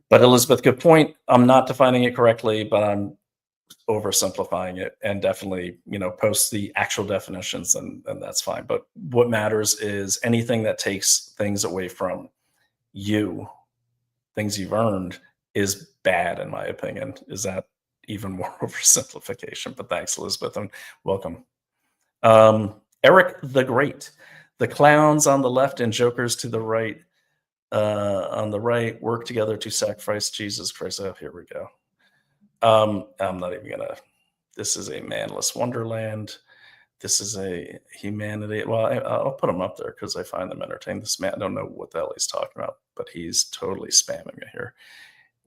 But Elizabeth, good point. I'm not defining it correctly, but I'm oversimplifying it, and definitely, post the actual definitions, and that's fine. But what matters is anything that takes things away from you, things you've earned, is bad, in my opinion. Is that even more oversimplification? But thanks, Elizabeth, and welcome. Eric the Great. The clowns on the left and jokers to the right, on the right, work together to sacrifice Jesus Christ. Oh, here we go. I'm not even gonna. This is a manless wonderland. This is a humanity. Well, I'll put them up there because I find them entertaining. This man, I don't know what the hell he's talking about, but he's totally spamming me here.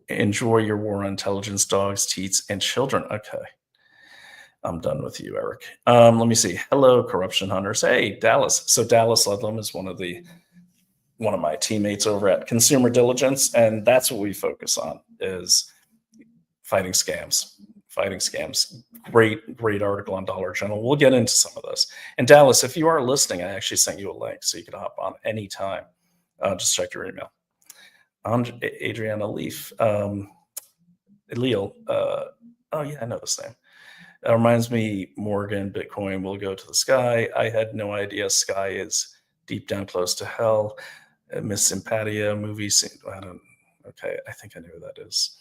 Enjoy your war on intelligence, dogs, teats, and children. Okay. I'm done with you, Eric. Let me see. Hello, corruption hunters. Hey, Dallas. So Dallas Ludlam is one of my teammates over at Consumer Diligence, and that's what we focus on, is fighting scams. Great article on Dollar General. We'll get into some of this. And Dallas, if you are listening, I actually sent you a link so you can hop on anytime. Just check your email. Adriana Leaf, Leal. Oh yeah, I know this name. That reminds me, Morgan, Bitcoin will go to the sky. I had no idea sky is deep down close to hell. Miss Sympatia movie scene. Okay, I think I know who that is.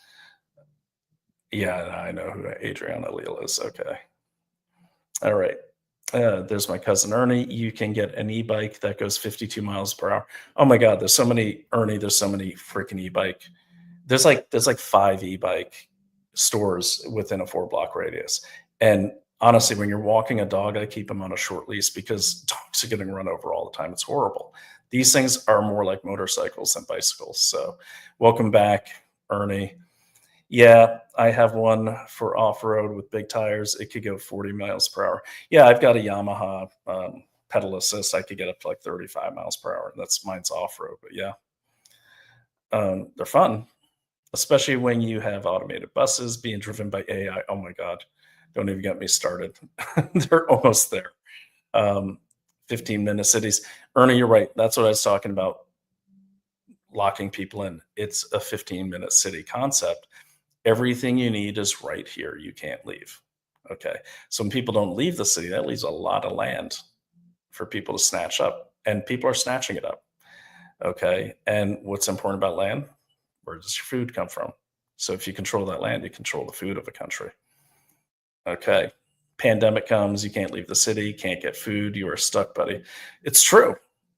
Yeah, I know who Adriana Leal is. Okay. All right. There's my cousin Ernie. You can get an e-bike that goes 52 miles per hour. Oh my God, there's so many, Ernie, there's so many freaking e-bike. There's like 5 e-bike stores within a 4-block radius. And honestly, when you're walking a dog, I keep him on a short leash because dogs are getting run over all the time. It's horrible. These things are more like motorcycles than bicycles. So welcome back, Ernie. Yeah, I have one for off-road with big tires. It could go 40 miles per hour. Yeah, I've got a Yamaha pedal assist. I could get up to like 35 miles per hour. Mine's off-road, but yeah. They're fun, especially when you have automated buses being driven by AI. Oh my God, don't even get me started. They're almost there. 15-minute cities. Ernie, you're right. That's what I was talking about, locking people in. It's a 15-minute city concept. Everything you need is right here. You can't leave. Okay. So when people don't leave the city, that leaves a lot of land for people to snatch up, and people are snatching it up. Okay. And what's important about land? Where does your food come from? So if you control that land, you control the food of a country. Okay. Pandemic comes, you can't leave the city, can't get food, you are stuck, buddy. It's true.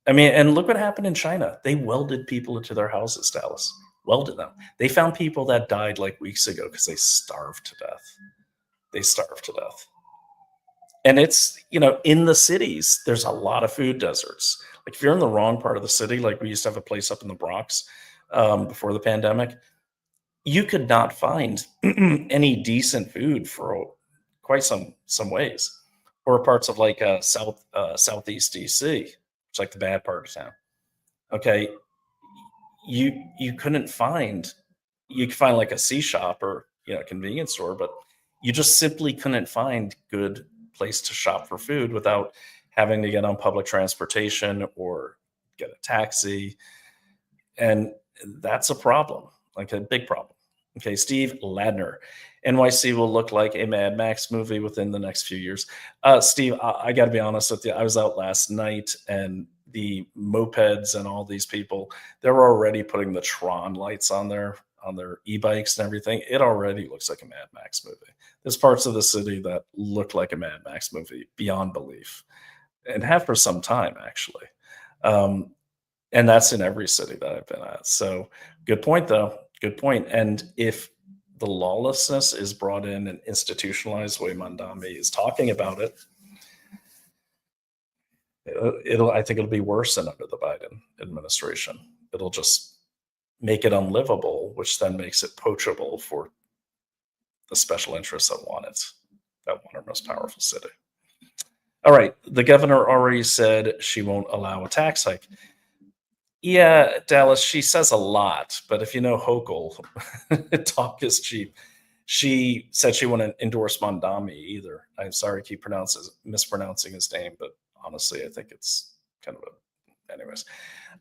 I mean, and look what happened in China. They welded people into their houses, Dallas. Welded them. They found people that died like weeks ago because they starved to death. And it's, in the cities, there's a lot of food deserts. Like if you're in the wrong part of the city, like we used to have a place up in the Bronx before the pandemic, you could not find any decent food for quite some ways. Or parts of like Southeast DC, it's like the bad part of town. Okay, you couldn't find, you could find like a C shop or convenience store, but you just simply couldn't find good place to shop for food without having to get on public transportation or get a taxi. And that's a problem, like a big problem. Okay, Steve Ladner. NYC will look like a Mad Max movie within the next few years. Steve, I got to be honest with you. I was out last night, and the mopeds and all these people, they're already putting the Tron lights on their e-bikes and everything. It already looks like a Mad Max movie. There's parts of the city that look like a Mad Max movie beyond belief, and have for some time, actually. And that's in every city that I've been at. So good point, though. Good point. And if the lawlessness is brought in and institutionalized the way Mandami is talking about it, I think it'll be worse than under the Biden administration. It'll just make it unlivable, which then makes it poachable for the special interests that want it, that want our most powerful city. All right, the governor already said she won't allow a tax hike. Yeah, Dallas, she says a lot, but if you know Hochul, talk is cheap. She said she wouldn't endorse Mondami either. I'm sorry, I keep mispronouncing his name, but honestly, I think it's kind of anyways.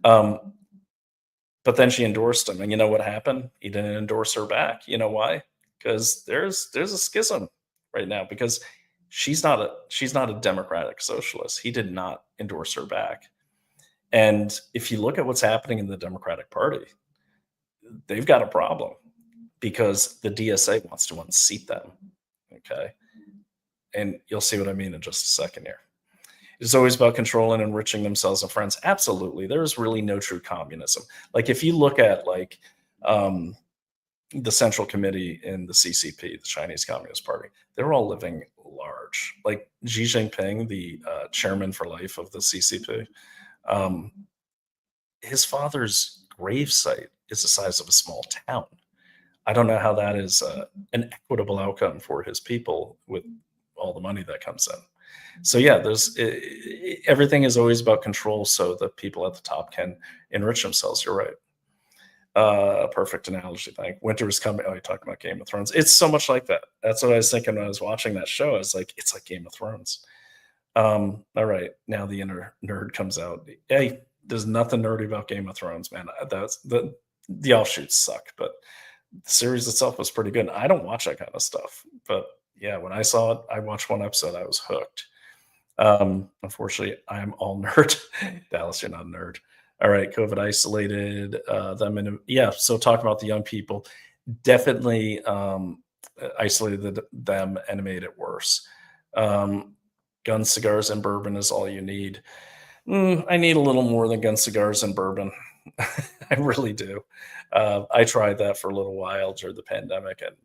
But then she endorsed him, and you know what happened? He didn't endorse her back. You know why? Because there's a schism right now because she's not a democratic socialist. He did not endorse her back. And if you look at what's happening in the Democratic Party, they've got a problem because the DSA wants to unseat them. Okay. And you'll see what I mean in just a second here. It's always about controlling and enriching themselves and friends. Absolutely. There's really no true communism. Like if you look at like the Central Committee in the CCP, the Chinese Communist Party, they're all living large. Like Xi Jinping, the chairman for life of the CCP, his father's gravesite is the size of a small town. I don't know how that is an equitable outcome for his people with all the money that comes in. So yeah, everything is always about control so that people at the top can enrich themselves. You're right. A perfect analogy. Thank. Winter is coming. Oh, you talking about Game of Thrones. It's so much like that. That's what I was thinking when I was watching that show. I was like, it's like Game of Thrones. All right, now the inner nerd comes out. Hey, there's nothing nerdy about Game of Thrones, man. That's the offshoots suck, but the series itself was pretty good. I don't watch that kind of stuff, but yeah, when I saw it, I watched one episode. I was hooked. Unfortunately, I'm all nerd. Dallas, you're not a nerd. All right, COVID isolated them, yeah. So talk about the young people. Definitely isolated them and made it worse. Guns, cigars, and bourbon is all you need. I need a little more than guns, cigars, and bourbon. I really do. I tried that for a little while during the pandemic, and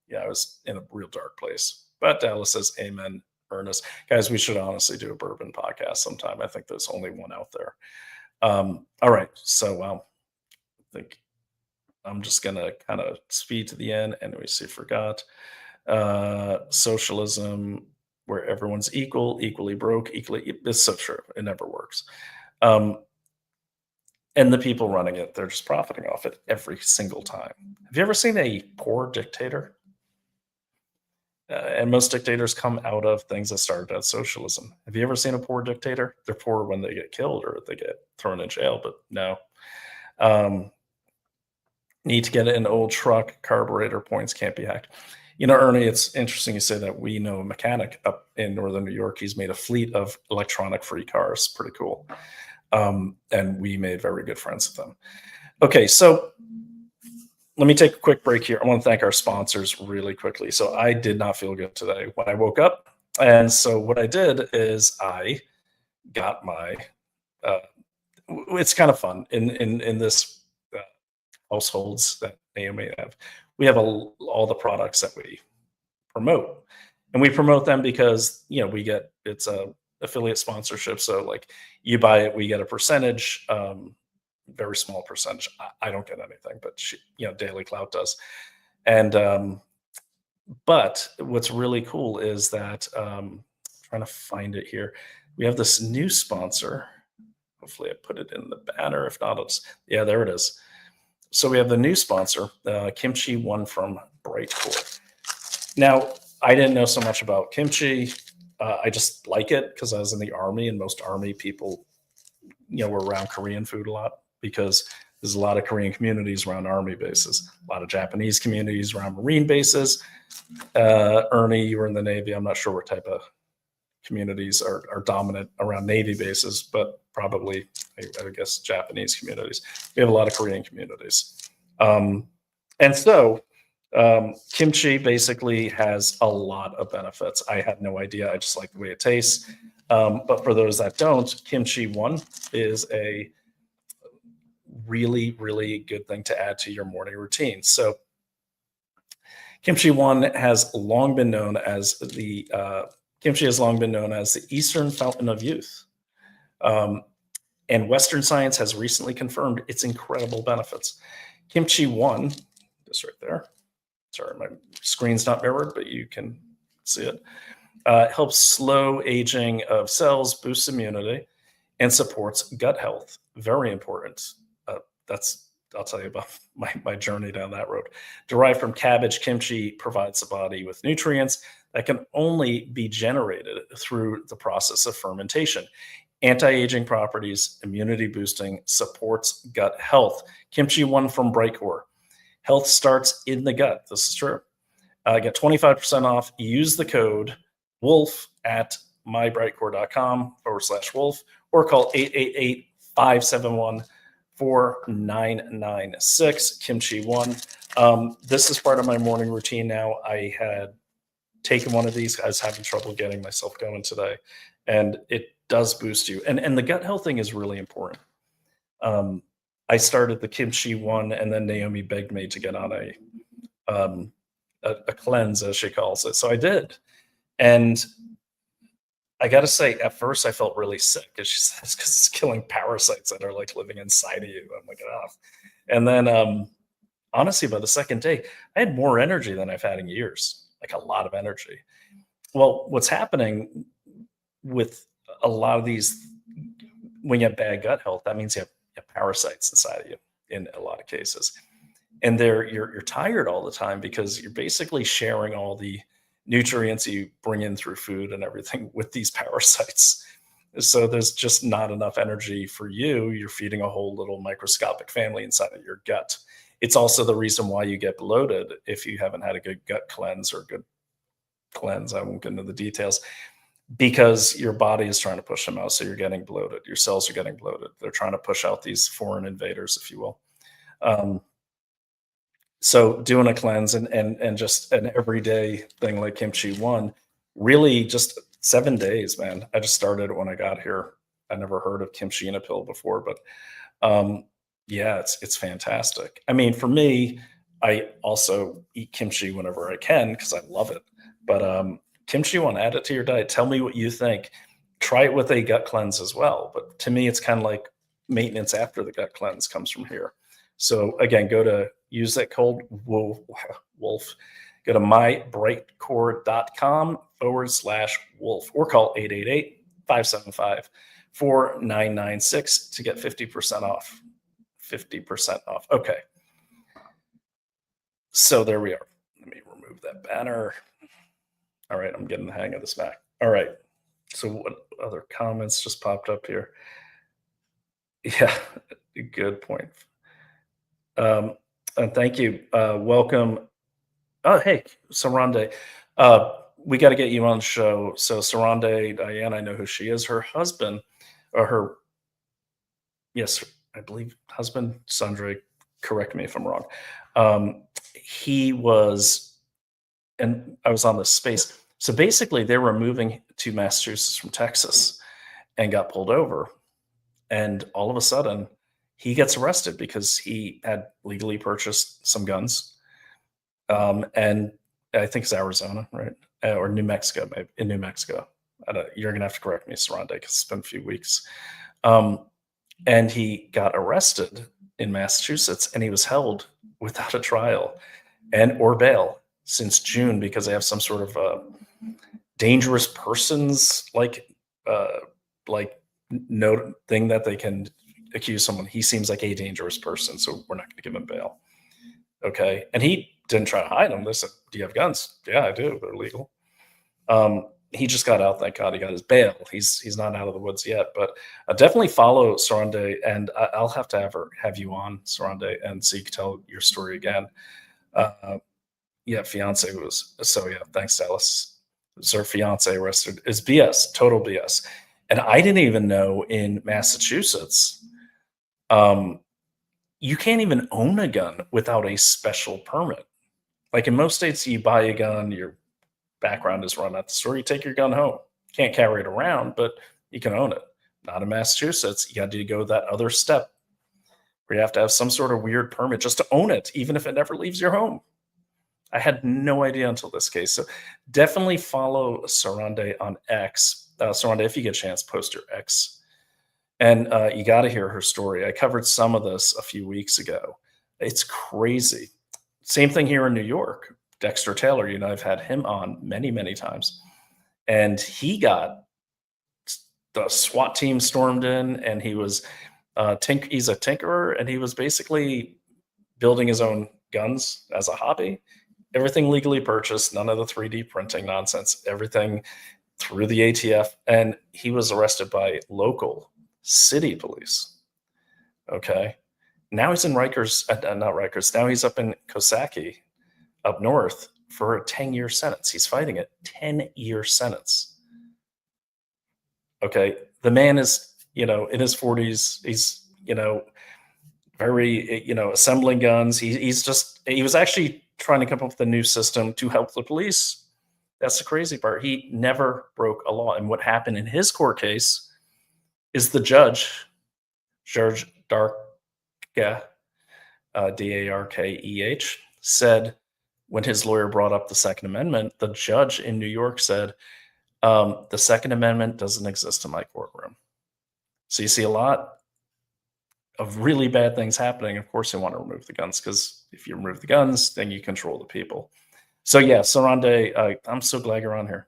yeah, I was in a real dark place. But Dallas says, "Amen, Ernest." Guys, we should honestly do a bourbon podcast sometime. I think there's only one out there. All right, so I think I'm just gonna kind of speed to the end. And we see, forgot socialism, where everyone's equal, equally broke, equally. It's so true. It never works. And the people running it, they're just profiting off it every single time. Have you ever seen a poor dictator? And most dictators come out of things that started as socialism. Have you ever seen a poor dictator? They're poor when they get killed or they get thrown in jail, but no. Need to get an old truck, carburetor points can't be hacked. You know, Ernie, it's interesting you say that. We know a mechanic up in northern New York. He's made a fleet of electronic-free cars. Pretty cool. And we made very good friends with them. Okay, so let me take a quick break here. I want to thank our sponsors really quickly. So I did not feel good today when I woke up. And so what I did is I got my, it's kind of fun in this households that may have. We have all the products that we promote, and we promote them because, you know, we get, it's a affiliate sponsorship. So like you buy it, we get a percentage, very small percentage. I don't get anything, but you know, Daily Clout does. And but what's really cool is that trying to find it here. We have this new sponsor. Hopefully I put it in the banner. If not, yeah, there it is. So we have the new sponsor, Kimchi One from Brightcore. Now, I didn't know so much about kimchi. I just like it because I was in the Army, and most Army people, you know, were around Korean food a lot because there's a lot of Korean communities around Army bases, a lot of Japanese communities around Marine bases. Ernie, you were in the Navy. I'm not sure what type of communities are dominant around Navy bases, but probably, I guess, Japanese communities. We have a lot of Korean communities. And so kimchi basically has a lot of benefits. I had no idea. I just like the way it tastes. But for those that don't, Kimchi One is a really, really good thing to add to your morning routine. So kimchi one has long been known as kimchi has long been known as the Eastern fountain of youth. Um, and Western science has recently confirmed its incredible benefits. Kimchi one, just right there. Sorry, my screen's not mirrored, but you can see it. Helps slow aging of cells, boosts immunity, and supports gut health. Very important. That's I'll tell you about my journey down that road. Derived from cabbage, kimchi provides the body with nutrients that can only be generated through the process of fermentation. Anti-aging properties, immunity boosting, supports gut health. Kimchi one from Brightcore. Health starts in the gut. This is true. Get 25% off. Use the code WOLF at mybrightcore.com/wolf or call 888-571-4996. Kimchi one. This is part of my morning routine now. I had taken one of these. I was having trouble getting myself going today, and it does boost you. And the gut health thing is really important. I started the kimchi one, and then Naomi begged me to get on a cleanse, as she calls it. So I did. And I got to say, at first I felt really sick, as she says, because it's killing parasites that are like living inside of you. I'm like, oh. And then, honestly, by the second day, I had more energy than I've had in years, like a lot of energy. Well, what's happening with a lot of these, when you have bad gut health, that means you have parasites inside of you in a lot of cases. And you're tired all the time because you're basically sharing all the nutrients you bring in through food and everything with these parasites. So there's just not enough energy for you. You're feeding a whole little microscopic family inside of your gut. It's also the reason why you get bloated if you haven't had a good gut cleanse or good cleanse. I won't get into the details, because your body is trying to push them out. So you're getting bloated. Your cells are getting bloated. They're trying to push out these foreign invaders, if you will. So doing a cleanse and just an everyday thing like kimchi one, really just 7 days, man. I just started when I got here. I never heard of kimchi in a pill before, but yeah, it's fantastic. I mean, for me, I also eat kimchi whenever I can because I love it. But kimchi one, add it to your diet. Tell me what you think. Try it with a gut cleanse as well. But to me, it's kind of like maintenance after the gut cleanse comes from here. So again, use that code WOLF. Go to mybrightcore.com/wolf or call 888-575-4996 to get 50% off. 50% off. Okay. So there we are. Let me remove that banner. All right. I'm getting the hang of this back. All right. So what other comments just popped up here? Yeah, good point. And thank you. Welcome. Oh, hey, Sarande. We got to get you on the show. So Sarande, Diane, I know who she is. Her husband, or yes, I believe husband, Sandre, correct me if I'm wrong. He was, and I was on this space. So basically, they were moving to Massachusetts from Texas and got pulled over. And all of a sudden, he gets arrested because he had legally purchased some guns. And I think it's Arizona, right? Or New Mexico, maybe in New Mexico. You're going to have to correct me, Sarande, because it's been a few weeks. And he got arrested in Massachusetts, and he was held without a trial or bail since June because they have some sort of dangerous persons no thing that they can accuse someone. He seems like a dangerous person, so we're not going to give him bail. Okay, and he didn't try to hide them. They said, "Do you have guns?" "Yeah, I do. They're legal." He just got out. Thank God he got his bail. He's not out of the woods yet, but definitely follow Sarande, and I'll have to have you on, Sarande, and so you can tell your story again. Yeah, fiance was so. Yeah, thanks, Dallas. Was her fiance arrested? Is BS, total BS. And I didn't even know in Massachusetts, you can't even own a gun without a special permit. Like in most states, you buy a gun, your background is run at the store, you take your gun home. Can't carry it around, but you can own it. Not in Massachusetts. You got to go that other step where you have to have some sort of weird permit just to own it, even if it never leaves your home. I had no idea until this case. So definitely follow Sarande on X. Sarande, if you get a chance, post your X. And you got to hear her story. I covered some of this a few weeks ago. It's crazy. Same thing here in New York. Dexter Taylor, I've had him on many, many times. And he got the SWAT team stormed in, and he was he's a tinkerer, and he was basically building his own guns as a hobby. Everything legally purchased, none of the 3D printing nonsense, everything through the ATF. And he was arrested by local city police. Okay. Now he's in Rikers, not Rikers. Now he's up in Coxsackie, up north, for a 10-year sentence. He's fighting a 10-year sentence. Okay. The man is, in his 40s. He's, very, assembling guns. He was actually trying to come up with a new system to help the police. That's the crazy part. He never broke a law. And what happened in his court case is the judge, George Darkeh, Darkeh, said, when his lawyer brought up the Second Amendment, the judge in New York said, the Second Amendment doesn't exist in my courtroom. So you see a lot of really bad things happening. Of course, they want to remove the guns, because if you remove the guns, then you control the people. So yeah, Sarande, I'm so glad you're on here.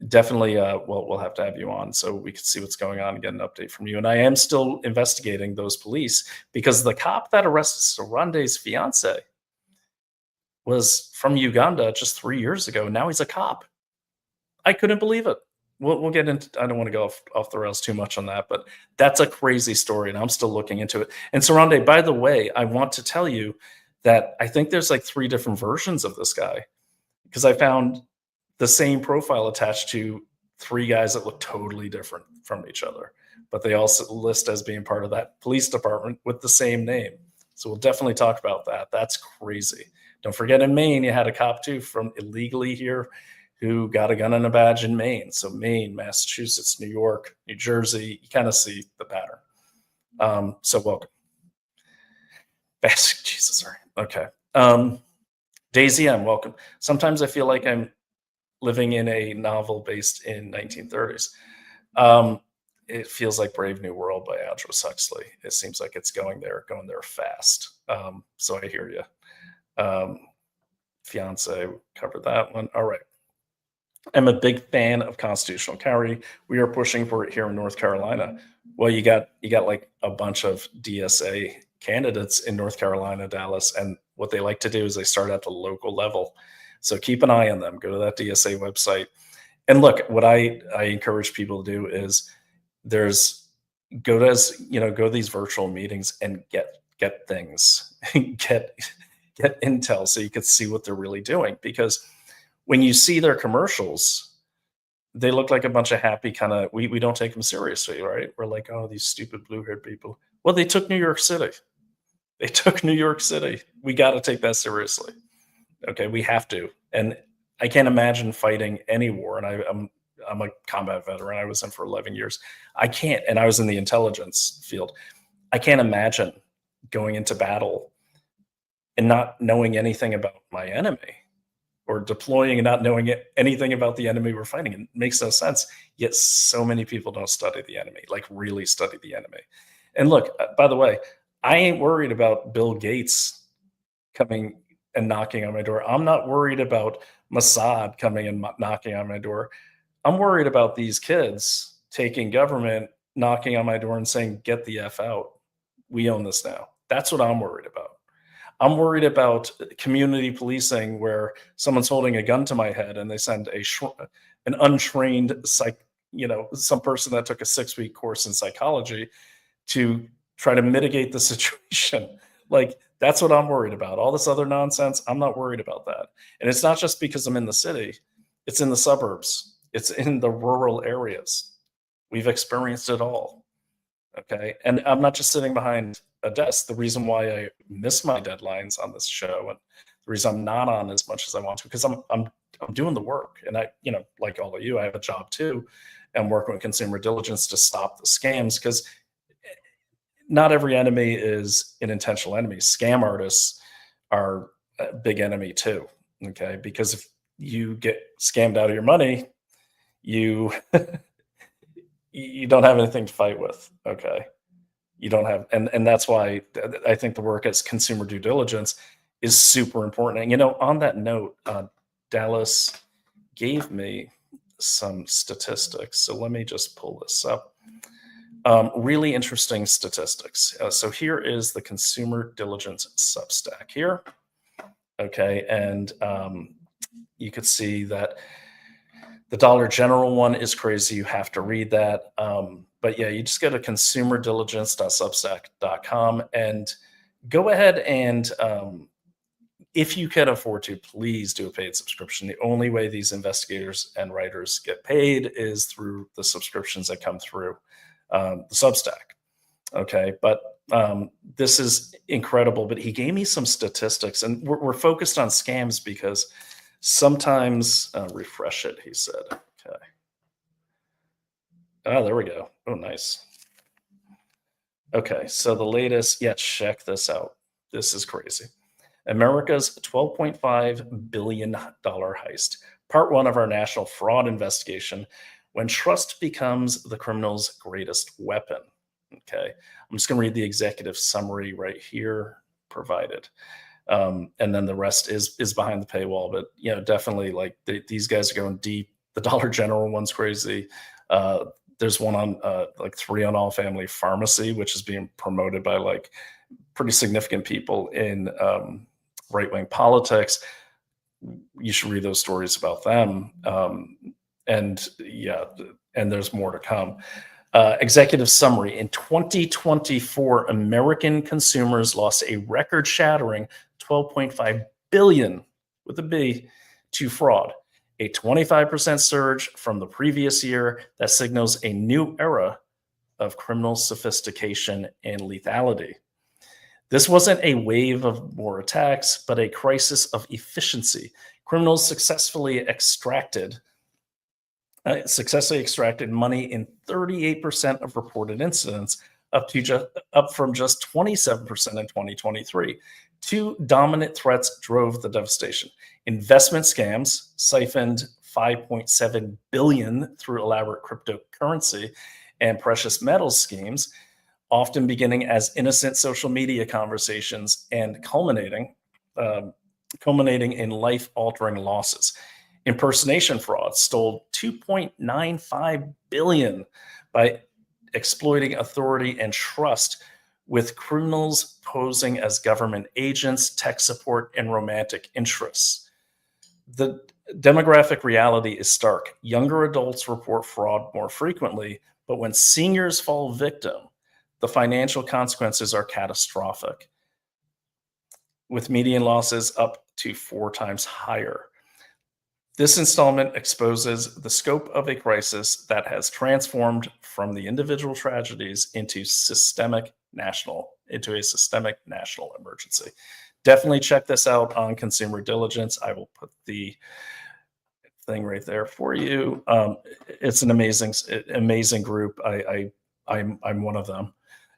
Definitely, we'll have to have you on so we can see what's going on and get an update from you. And I am still investigating those police, because the cop that arrested Sarande's fiance was from Uganda just 3 years ago. Now he's a cop. I couldn't believe it. We'll get into, I don't want to go off the rails too much on that, but that's a crazy story, and I'm still looking into it. And Sarande, by the way, I want to tell you that I think there's like 3 different versions of this guy, because I found the same profile attached to 3 guys that look totally different from each other, but they also list as being part of that police department with the same name. So we'll definitely talk about that. That's crazy. Don't forget, in Maine, you had a cop too from illegally here who got a gun and a badge in Maine. So Maine, Massachusetts, New York, New Jersey, you kind of see the pattern. So welcome. Jesus, sorry. Okay. Daisy M, welcome. Sometimes I feel like I'm living in a novel based in 1930s. It feels like Brave New World by Aldous Huxley. It seems like it's going there fast. So I hear you. Fiance, covered that one. All right. I'm a big fan of constitutional carry. We are pushing for it here in North Carolina. Well, you got like a bunch of DSA candidates in North Carolina, Dallas, and what they like to do is they start at the local level. So keep an eye on them. Go to that DSA website. And look, what I encourage people to do is go to these virtual meetings and get things, get intel so you could see what they're really doing. Because when you see their commercials, they look like a bunch of happy kind of, we don't take them seriously, right? We're like, oh, these stupid blue-haired people. Well, they took New York City. We got to take that seriously. Okay, we have to. And I can't imagine fighting any war. And I'm a combat veteran. I was in for 11 years. I can't, and I was in the intelligence field. I can't imagine going into battle and not knowing anything about my enemy, or deploying and not knowing anything about the enemy we're fighting. It makes no sense. Yet so many people don't study the enemy, like really study the enemy. And look, by the way, I ain't worried about Bill Gates coming and knocking on my door. I'm not worried about Mossad coming and knocking on my door. I'm worried about these kids taking government, knocking on my door and saying, get the F out. We own this now. That's what I'm worried about. I'm worried about community policing, where someone's holding a gun to my head and they send an untrained some person that took a 6-week course in psychology to try to mitigate the situation. Like, that's what I'm worried about. All this other nonsense, I'm not worried about that. And it's not just because I'm in the city. It's in the suburbs. It's in the rural areas. We've experienced it all. Okay. And I'm not just sitting behind a desk. The reason why I miss my deadlines on this show, and the reason I'm not on as much as I want to, because I'm doing the work. And I, like all of you, I have a job too. I'm working with consumer diligence to stop the scams, because not every enemy is an intentional enemy. Scam artists are a big enemy too. Okay, because if you get scammed out of your money, you you don't have anything to fight with. Okay, you don't have, and that's why I think the work as consumer due diligence is super important. And on that note, Dallas gave me some statistics, so let me just pull this up. Really interesting statistics. So here is the consumer diligence Substack here. Okay, and you could see that the Dollar General one is crazy. You have to read that. But yeah, you just go to consumerdiligence.substack.com and go ahead and, if you can afford to, please do a paid subscription. The only way these investigators and writers get paid is through the subscriptions that come through the Substack. Okay, but this is incredible. But he gave me some statistics, and we're focused on scams because sometimes, refresh it, he said. Okay. Oh, there we go. Oh, nice. Okay, so the latest, yeah, check this out. This is crazy. America's $12.5 billion heist, part one of our national fraud investigation, when trust becomes the criminal's greatest weapon. Okay, I'm just going to read the executive summary right here provided. And then the rest is behind the paywall, but definitely, like, these guys are going deep. The Dollar General one's crazy. There's one on like 3 on All Family Pharmacy, which is being promoted by like pretty significant people in right-wing politics. You should read those stories about them. And yeah, and there's more to come. Executive summary: in 2024, American consumers lost a record-shattering $12.5 billion with a B to fraud, a 25% surge from the previous year that signals a new era of criminal sophistication and lethality. This wasn't a wave of more attacks, but a crisis of efficiency. Criminals successfully extracted money in 38% of reported incidents, up from just 27% in 2023. Two dominant threats drove the devastation. Investment scams siphoned $5.7 billion through elaborate cryptocurrency and precious metals schemes, often beginning as innocent social media conversations and culminating in life-altering losses. Impersonation fraud stole $2.95 billion by exploiting authority and trust, with criminals posing as government agents, tech support, and romantic interests. The demographic reality is stark. Younger adults report fraud more frequently, but when seniors fall victim, the financial consequences are catastrophic, with median losses up to 4 times higher. This installment exposes the scope of a crisis that has transformed from the individual tragedies into a systemic national emergency. Definitely check this out on Consumer Diligence. I will put the thing right there for you. It's an amazing group. I'm one of them,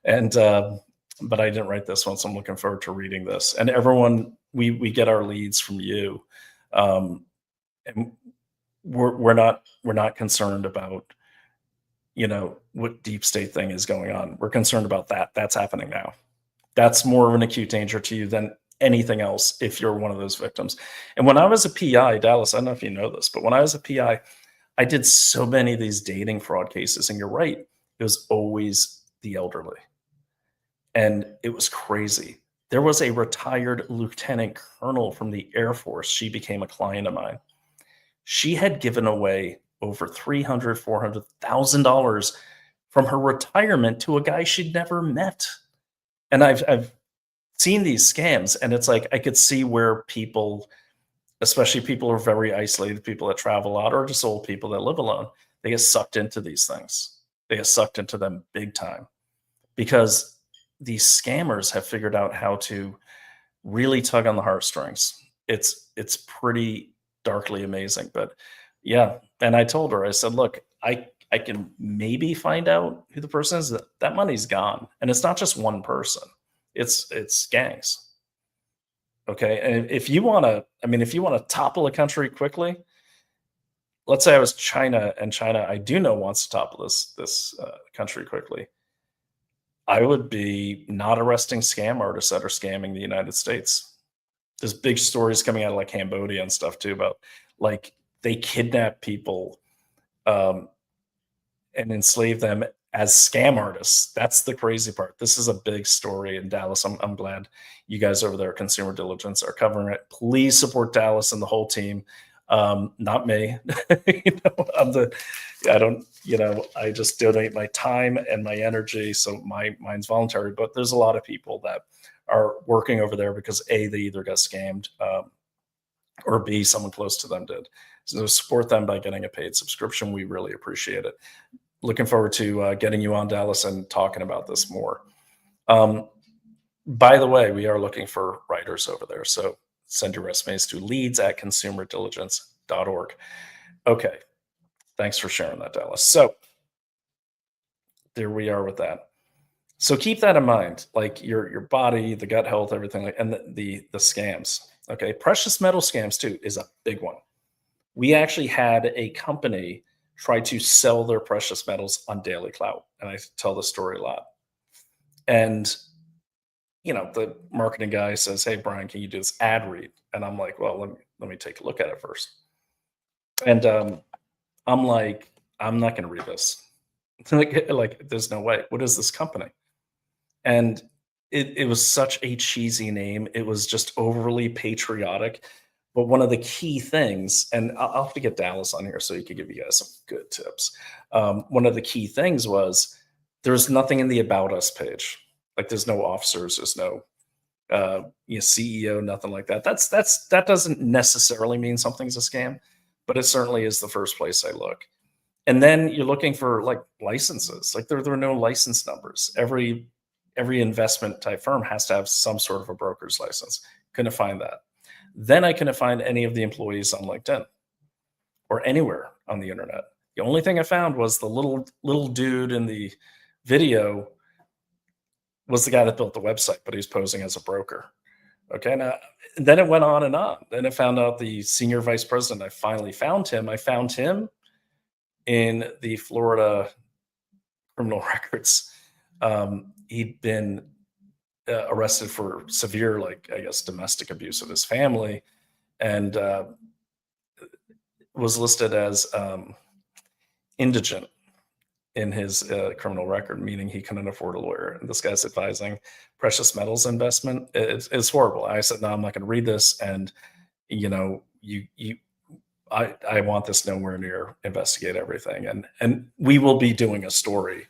and but I didn't write this one, so I'm looking forward to reading this. And everyone, we get our leads from you. And we're not concerned about what deep state thing is going on. We're concerned about that's happening now. That's more of an acute danger to you than anything else if you're one of those victims. And when I was a PI, Dallas, I don't know if you know this, but when I was a PI, I did so many of these dating fraud cases. And you're right, it was always the elderly, and it was crazy. There was a retired lieutenant colonel from the Air Force. She became a client of mine. She had given away over $300,000, $400,000 from her retirement to a guy she'd never met. And I've seen these scams, and it's like I could see where people, especially people who are very isolated, people that travel a lot, or just old people that live alone, they get sucked into these things. They get sucked into them big time because these scammers have figured out how to really tug on the heartstrings. It's pretty darkly amazing. But yeah, and I told her, I said, look, I I can maybe find out who the person is. That money's gone, and it's not just one person. It's gangs. Okay, and if you want to, I mean, if you want to topple a country quickly, let's say I was China, and China, I do know wants to topple this country quickly. I would be not arresting scam artists that are scamming the United States. There's big stories coming out of like Cambodia and stuff too about like they kidnap people um, and enslave them as scam artists. That's the crazy part. This is a big story in Dallas. I'm glad you guys over there at Consumer Diligence are covering it. Please support Dallas and the whole team. Not me. I'm the, I don't, I just donate my time and my energy. So mine's voluntary, but there's a lot of people that are working over there because A, they either got scammed or B, someone close to them did. So support them by getting a paid subscription. We really appreciate it. Looking forward to getting you on, Dallas, and talking about this more. By the way, we are looking for writers over there. So send your resumes to leads@consumerdiligence.org. Okay. Thanks for sharing that, Dallas. So there we are with that. So keep that in mind, like your body, the gut health, everything, and the scams. Okay. Precious metal scams too is a big one. We actually had a company try to sell their precious metals on Daily Clout. And I tell the story a lot. And, the marketing guy says, "Hey, Brian, can you do this ad read?" And I'm like, "Well, let me take a look at it first." And I'm like, "I'm not going to read this." like, there's no way. What is this company? And it was such a cheesy name. It was just overly patriotic. But one of the key things, and I'll have to get Dallas on here so he could give you guys some good tips. One of the key things was there's nothing in the About Us page. Like there's no officers, there's no CEO, nothing like that. That doesn't necessarily mean something's a scam, but it certainly is the first place I look. And then you're looking for like licenses. Like there are no license numbers. Every investment type firm has to have some sort of a broker's license. Couldn't find that. Then I couldn't find any of the employees on LinkedIn or anywhere on the internet. The only thing I found was the little dude in the video was the guy that built the website, but he's posing as a broker. Okay, now then it went on and on. Then I found out the senior vice president. I finally found him. I found him in the Florida criminal records. He'd been arrested for severe, like I guess, domestic abuse of his family, and was listed as indigent in his criminal record, meaning he couldn't afford a lawyer. And this guy's advising precious metals investment. It's horrible. I said, "No, I'm not going to read this." And I want this nowhere near. Investigate everything, and we will be doing a story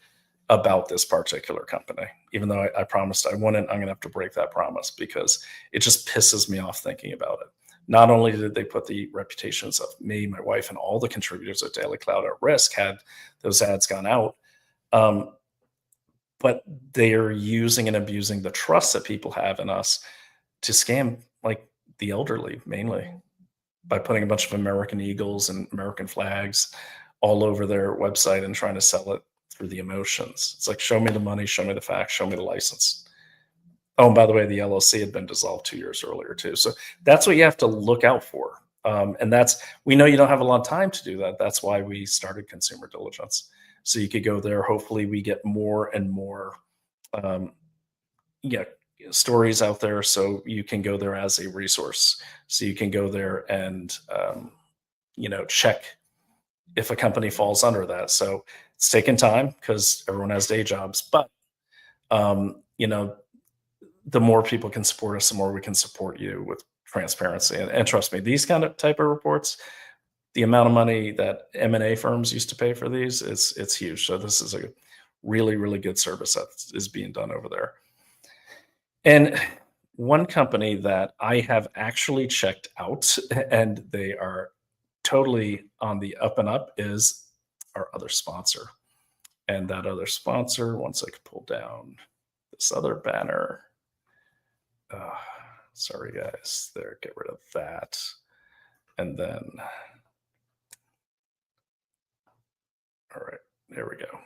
about this particular company. Even though I promised I wouldn't, I'm going to have to break that promise because it just pisses me off thinking about it. Not only did they put the reputations of me, my wife, and all the contributors at Daily Cloud at risk had those ads gone out, but they are using and abusing the trust that people have in us to scam like the elderly mainly by putting a bunch of American eagles and American flags all over their website and trying to sell it through the emotions. It's like, show me the money, show me the facts, show me the license. Oh, and by the way, the LLC had been dissolved 2 years earlier too. So that's what you have to look out for. And we know you don't have a lot of time to do that. That's why we started Consumer Diligence. So you could go there. Hopefully we get more and more stories out there. So you can go there as a resource. So you can go there and, check if a company falls under that. So it's taking time because everyone has day jobs, but the more people can support us, the more we can support you with transparency. And trust me, these kind of type of reports, the amount of money that M&A firms used to pay for these, it's huge. So this is a really, really good service that is being done over there. And one company that I have actually checked out and they are totally on the up and up is our other sponsor. And that other sponsor, once I could pull down this other banner. Sorry, guys. There, get rid of that. And then, all right. There we go.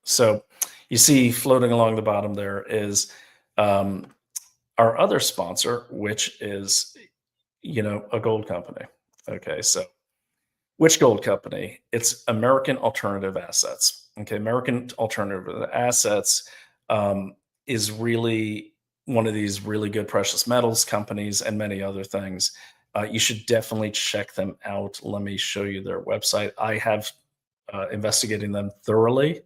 So you see floating along the bottom there is um, our other sponsor, which is, a gold company. Okay, so which gold company? It's American Alternative Assets. Okay, American Alternative Assets is really one of these really good precious metals companies and many other things. You should definitely check them out. Let me show you their website. I have investigating them thoroughly,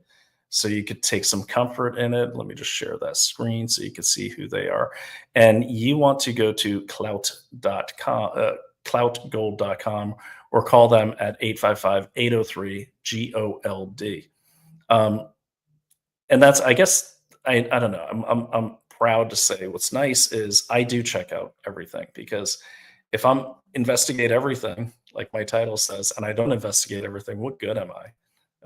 so you could take some comfort in it. Let me just share that screen so you can see who they are. And you want to go to clout.com, cloutgold.com, or call them at 855-803-GOLD. Um, and that's, I guess, I don't know. I'm proud to say what's nice is I do check out everything, because if I'm investigate everything, like my title says, and I don't investigate everything, what good am I?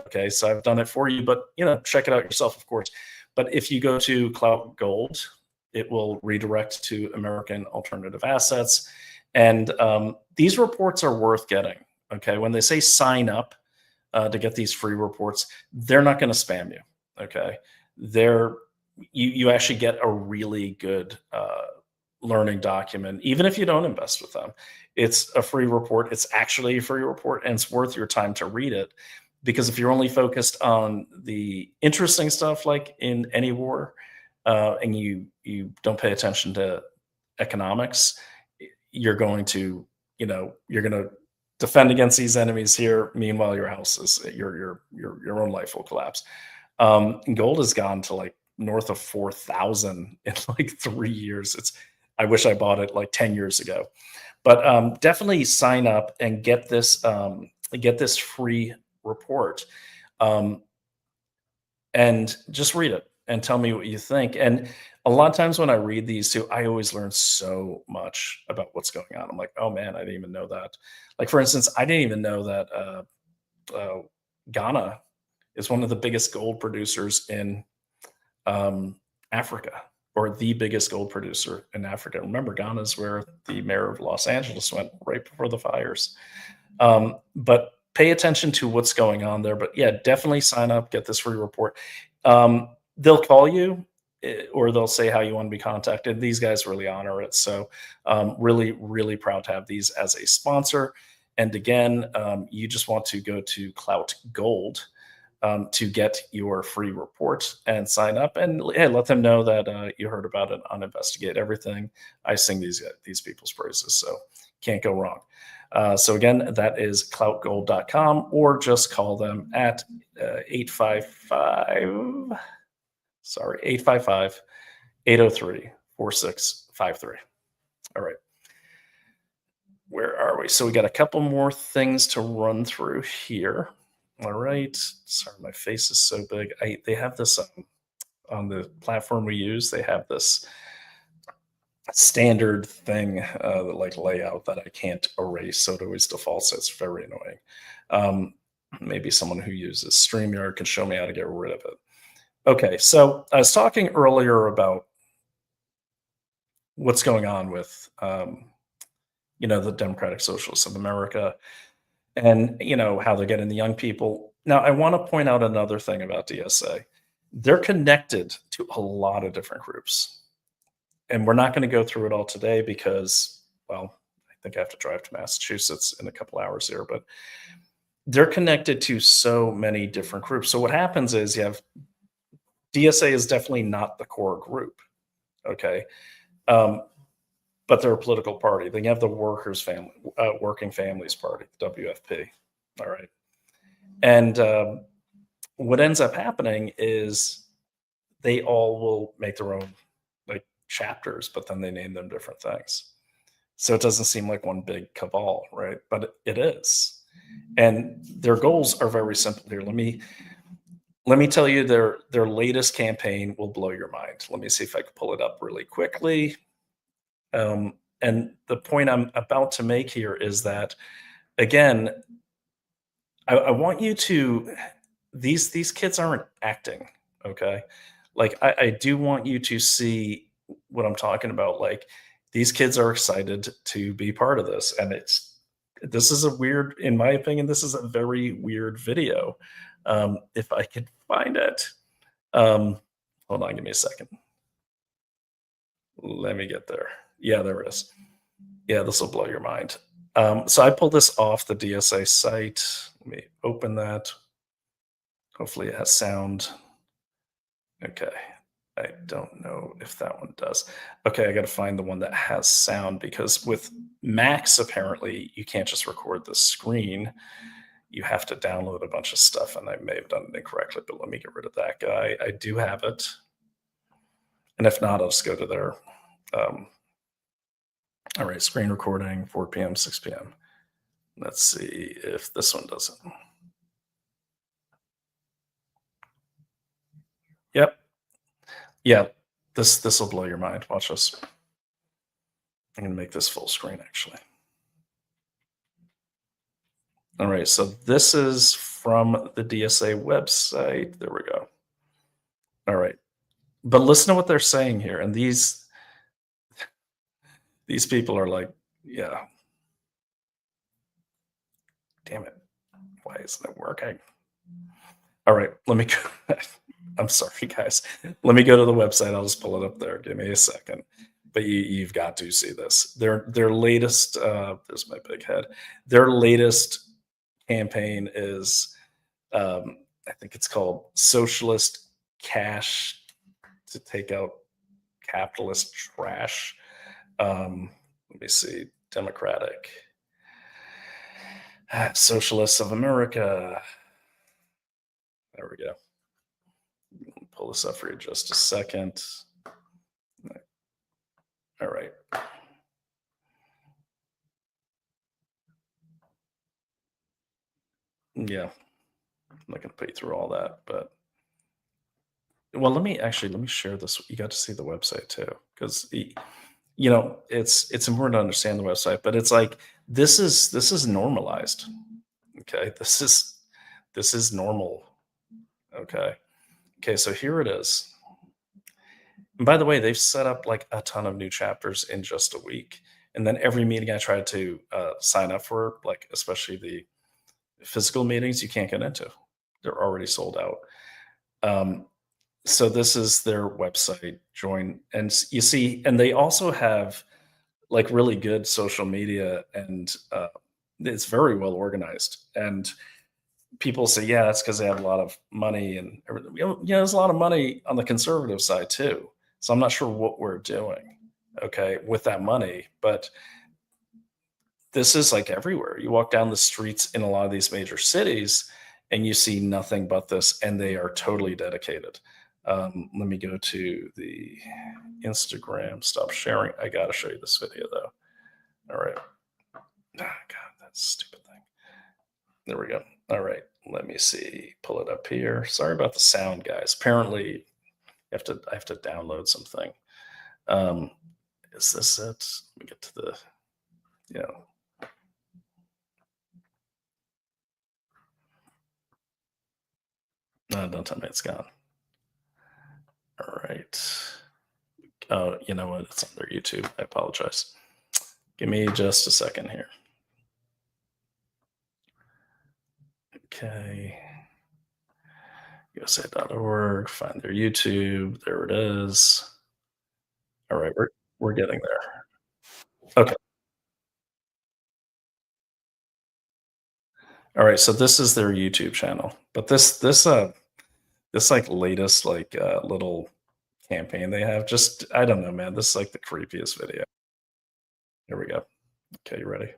Okay, so I've done it for you, but check it out yourself, of course. But if you go to Clout Gold, it will redirect to American Alternative Assets, and these reports are worth getting. Okay, when they say sign up to get these free reports, they're not going to spam you. Okay, they're you actually get a really good learning document, even if you don't invest with them. It's a free report. It's actually a free report, and it's worth your time to read it. Because if you're only focused on the interesting stuff, like in any war, and you don't pay attention to economics, you're going to defend against these enemies here. Meanwhile, your house is your own life will collapse. And gold has gone to like north of 4,000 in like 3 years. I wish I bought it like 10 years ago, but definitely sign up and get this free report, and just read it and tell me what you think. And a lot of times when I read these too, I always learn so much about what's going on. I'm like, oh man, I didn't even know that. Like, for instance, I didn't even know that Ghana is one of the biggest gold producers in Africa, or the biggest gold producer in Africa. Remember, Ghana is where the mayor of Los Angeles went right before the fires. But pay attention to what's going on there. But yeah, definitely sign up, get this free report. They'll call you, or they'll say how you want to be contacted. These guys really honor it. So really, really proud to have these as a sponsor. And again, you just want to go to Clout Gold to get your free report and sign up, and hey, let them know that you heard about it on Investigate Everything. I sing these people's praises, so can't go wrong. So again, that is cloutgold.com, or just call them at 855-803-4653. All right. Where are we? So we got a couple more things to run through here. All right. Sorry, my face is so big. They have this on the platform we use. They have this standard thing, like layout that I can't erase, so it always defaults. So it's very annoying. Maybe someone who uses StreamYard can show me how to get rid of it. Okay, so I was talking earlier about what's going on with the Democratic Socialists of America, and how they're getting the young people. Now, I want to point out another thing about DSA. They're connected to a lot of different groups, and we're not going to go through it all today because, well, I think I have to drive to Massachusetts in a couple hours here, but they're connected to so many different groups. So what happens is you have DSA is definitely not the core group, okay? But they're a political party. Then you have the Working Families Party, WFP. All right. And what ends up happening is they all will make their own like chapters, but then they name them different things. So it doesn't seem like one big cabal, right? But it is. And their goals are very simple here. Let me tell you, their latest campaign will blow your mind. Let me see if I can pull it up really quickly. And the point I'm about to make here is that, again, I want you to, these kids aren't acting, okay? Like, I do want you to see what I'm talking about. Like, these kids are excited to be part of this. And this is a weird, in my opinion, this is a very weird video. If I could find it. Hold on, give me a second. Let me get there. Yeah, there it is. Yeah, this will blow your mind. So I pulled this off the DSA site. Let me open that. Hopefully it has sound. Okay. I don't know if that one does. Okay, I got to find the one that has sound, because with Macs, apparently, you can't just record the screen. You have to download a bunch of stuff, and I may have done it incorrectly, but let me get rid of that guy. I do have it. And if not, I'll just go to their, all right, screen recording, 4 p.m., 6 p.m. Let's see if this one does it. Yep. Yeah, this will blow your mind. Watch this. I'm going to make this full screen, actually. All right, so this is from the DSA website. There we go. All right. But listen to what they're saying here. And these people are like, yeah. Damn it. Why isn't it working? All right, let me go. I'm sorry, guys. Let me go to the website. I'll just pull it up there. Give me a second. But you've got to see this. Their latest, there's my big head. Their latest campaign is, I think it's called Socialist Cash to Take Out Capitalist Trash. Let me see. Democratic. Socialists of America. There we go. Pull this up for you just a second. All right. Yeah. I'm not going to put you through all that, but well, let me share this. You got to see the website too, because it's important to understand the website, but it's like this is normalized. Okay, this is normal. Okay, so here it is. And by the way, they've set up like a ton of new chapters in just a week. And then every meeting I tried to sign up for, like especially the physical meetings, you can't get into. They're already sold out. So this is their website. Join, and you see, and they also have like really good social media, and it's very well organized. And people say, yeah, that's because they have a lot of money, and there's a lot of money on the conservative side too. So I'm not sure what we're doing, okay, with that money, but this is like everywhere. You walk down the streets in a lot of these major cities, and you see nothing but this, and they are totally dedicated. Let me go to the Instagram. Stop sharing. I got to show you this video though. All right. Oh, God, that stupid thing. There we go. All right. Let me see. Pull it up here. Sorry about the sound, guys. Apparently, I have to download something. Is this it? Let me get to the, No, don't tell me it's gone. All right. Oh, you know what? It's on their YouTube. I apologize. Give me just a second here. Okay. USA.org. Find their YouTube. There it is. All right, we're getting there. Okay. All right, so this is their YouTube channel, but this like latest like little campaign they have, just I don't know, man. This is like the creepiest video. Here we go. Okay, you ready?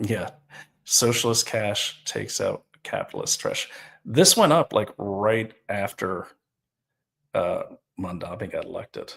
Yeah. Socialist cash takes out capitalist trash. This went up like right after Mamdani got elected.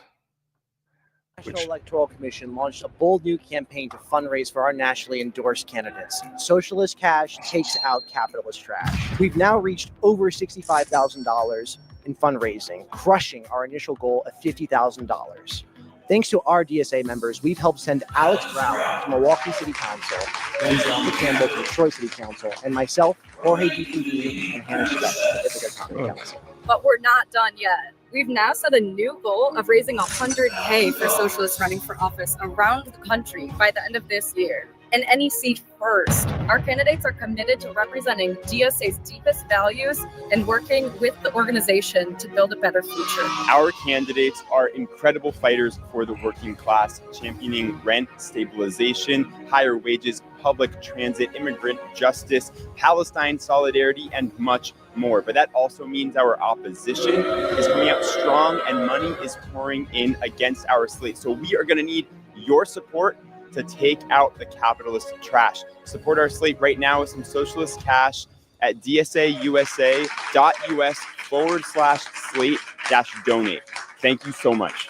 National Electoral Commission launched a bold new campaign to fundraise for our nationally endorsed candidates. Socialist cash takes out capitalist trash. We've now reached over $65,000 in fundraising, crushing our initial goal of $50,000. Thanks to our DSA members, we've helped send Alex Brown to Milwaukee City Council, Denzel Campbell to Detroit City Council, and myself, Jorge DPD, and Hannah Schlepp to Ithaca County Council. But we're not done yet. We've now set a new goal of raising $100K for socialists running for office around the country by the end of this year. in any seat first. Our candidates are committed to representing DSA's deepest values and working with the organization to build a better future. Our candidates are incredible fighters for the working class, championing rent stabilization, higher wages, public transit, immigrant justice, Palestine solidarity, and much more. But that also means our opposition is coming out strong and money is pouring in against our slate. So we are going to need your support to take out the capitalist trash. Support our slate right now with some socialist cash at dsausa.us/slate-donate. Thank you so much.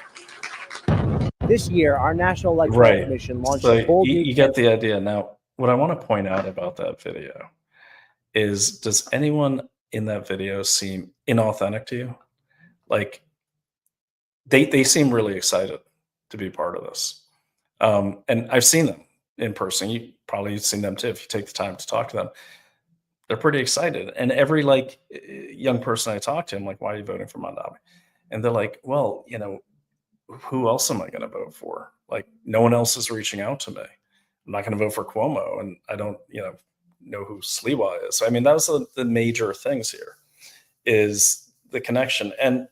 This year, our National Electoral Right. Commission launched So a bold new you get the idea. Now, what I want to point out about that video is, does anyone in that video seem inauthentic to you? Like, they seem really excited to be part of this. And I've seen them in person. You probably seen them too if you take the time to talk to them. They're pretty excited. And every young person I talk to, I'm like, why are you voting for Mamdani? And they're like, well, who else am I going to vote for? Like, no one else is reaching out to me. I'm not going to vote for Cuomo, and I don't, know who Sliwa is. So, I mean, that was the major things here, is the connection. And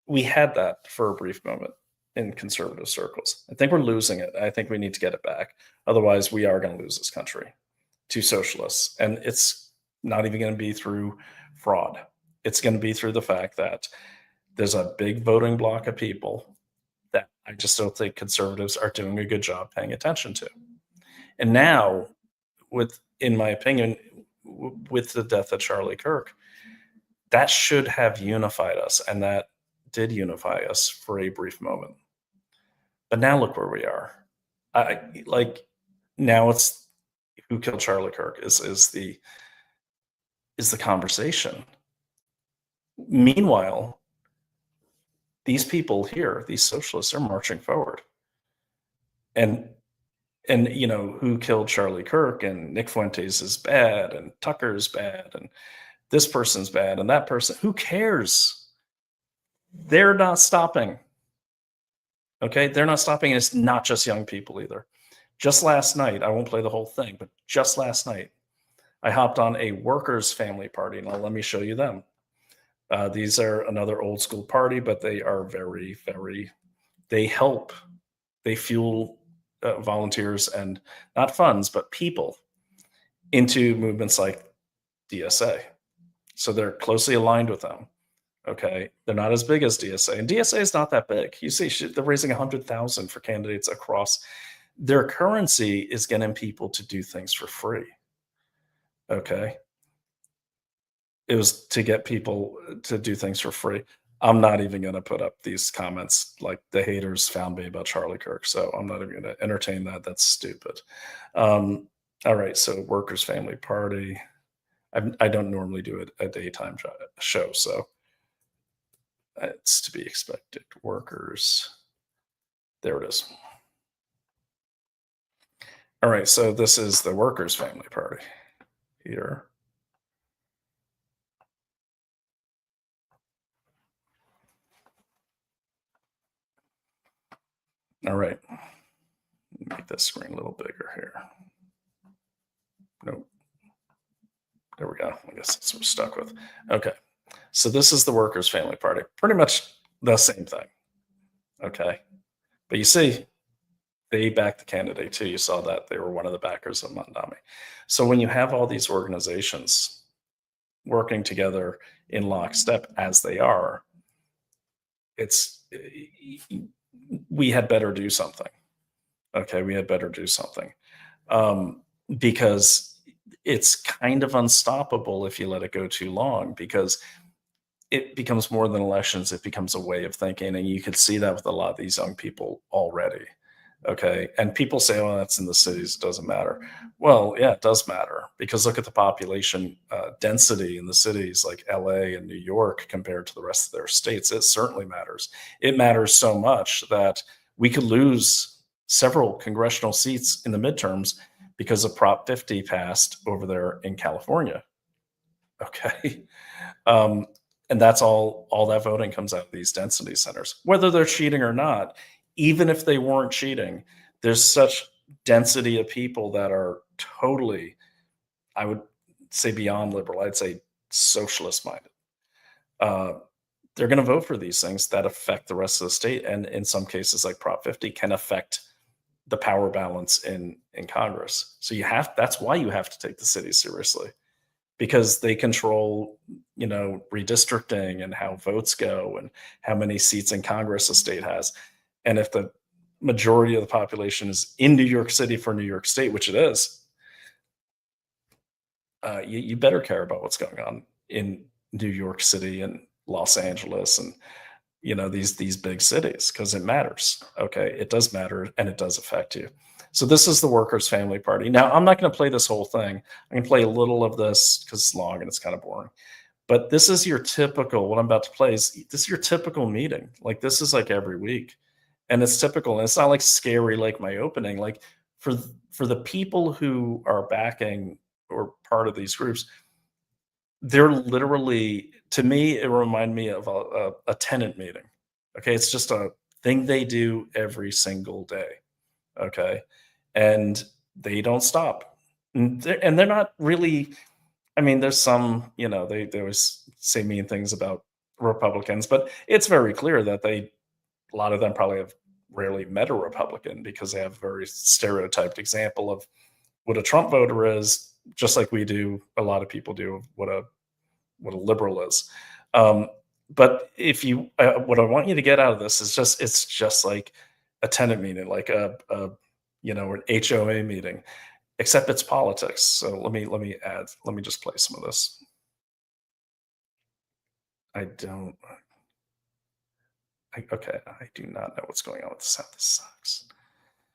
we had that for a brief moment in conservative circles. I think we're losing it. I think we need to get it back. Otherwise, we are going to lose this country to socialists. And it's not even going to be through fraud. It's going to be through the fact that there's a big voting block of people that I just don't think conservatives are doing a good job paying attention to. And now, in my opinion, with the death of Charlie Kirk, that should have unified us, and that did unify us for a brief moment. But now look where we are. Now it's who killed Charlie Kirk is the conversation. Meanwhile, these people here, these socialists, are marching forward. And who killed Charlie Kirk, and Nick Fuentes is bad, and Tucker's bad, and this person's bad, and that person, who cares? They're not stopping. Okay, they're not stopping, and it's not just young people either. Just last night, I won't play the whole thing, but just last night, I hopped on a workers' family party. Now, let me show you them. These are another old school party, but they are very, very, they fuel volunteers and not funds, but people into movements like DSA. So they're closely aligned with them. Okay, they're not as big as DSA, and DSA is not that big. You see, they're raising 100,000 for candidates across. Their currency is getting people to do things for free. Okay, it was to get people to do things for free. I'm not even going to put up these comments like the haters found me about Charlie Kirk, so I'm not even going to entertain that. That's stupid. All right, so workers' family party. I don't normally do a daytime show, so it's to be expected. Workers. There it is. All right, so this is the workers' family party here. All right, make this screen a little bigger here. Nope. There we go. I guess that's what we're stuck with. Okay, so this is the workers' family party. Pretty much the same thing. Okay, but you see, they backed the candidate too. You saw that they were one of the backers of Mamdani. So when you have all these organizations working together in lockstep as they are, we had better do something. Okay, we had better do something because it's kind of unstoppable if you let it go too long, because it becomes more than elections. It becomes a way of thinking, and you could see that with a lot of these young people already. Okay, and people say, "Oh, that's in the cities. It doesn't matter." Well, yeah, it does matter, because look at the population density in the cities like LA and New York compared to the rest of their states. It certainly matters. It matters so much that we could lose several congressional seats in the midterms because of Prop 50 passed over there in California. Okay, and that's all that voting comes out of these density centers, whether they're cheating or not. Even if they weren't cheating, there's such density of people that are totally, I would say, beyond liberal. I'd say socialist minded. Uh, they're going to vote for these things that affect the rest of the state, and in some cases, like Prop 50, can affect the power balance in Congress. So that's why you have to take the cities seriously, because they control, redistricting and how votes go and how many seats in Congress a state has. And if the majority of the population is in New York City for New York State, which it is, you better care about what's going on in New York City and Los Angeles and these big cities, because it matters. Okay, it does matter, and it does affect you. So this is the Workers' Family Party. Now, I'm not going to play this whole thing. I'm going to play a little of this because it's long and it's kind of boring. But this is your typical, what I'm about to play is, this is your typical meeting. Like, this is like every week. And it's typical. And it's not like scary like my opening. Like, for the people who are backing or part of these groups, they're literally, to me, it reminded me of a tenant meeting. Okay, it's just a thing they do every single day. Okay, and they don't stop, and they're not really. I mean, there's some, they always say mean things about Republicans, but it's very clear that a lot of them probably have rarely met a Republican, because they have a very stereotyped example of what a Trump voter is, just like we do, a lot of people do, of what a liberal is. But if you, what I want you to get out of this is it's just like a tenant meeting, like an HOA meeting, except it's politics. So let me just play some of this. I do not know what's going on with the sound. This sucks.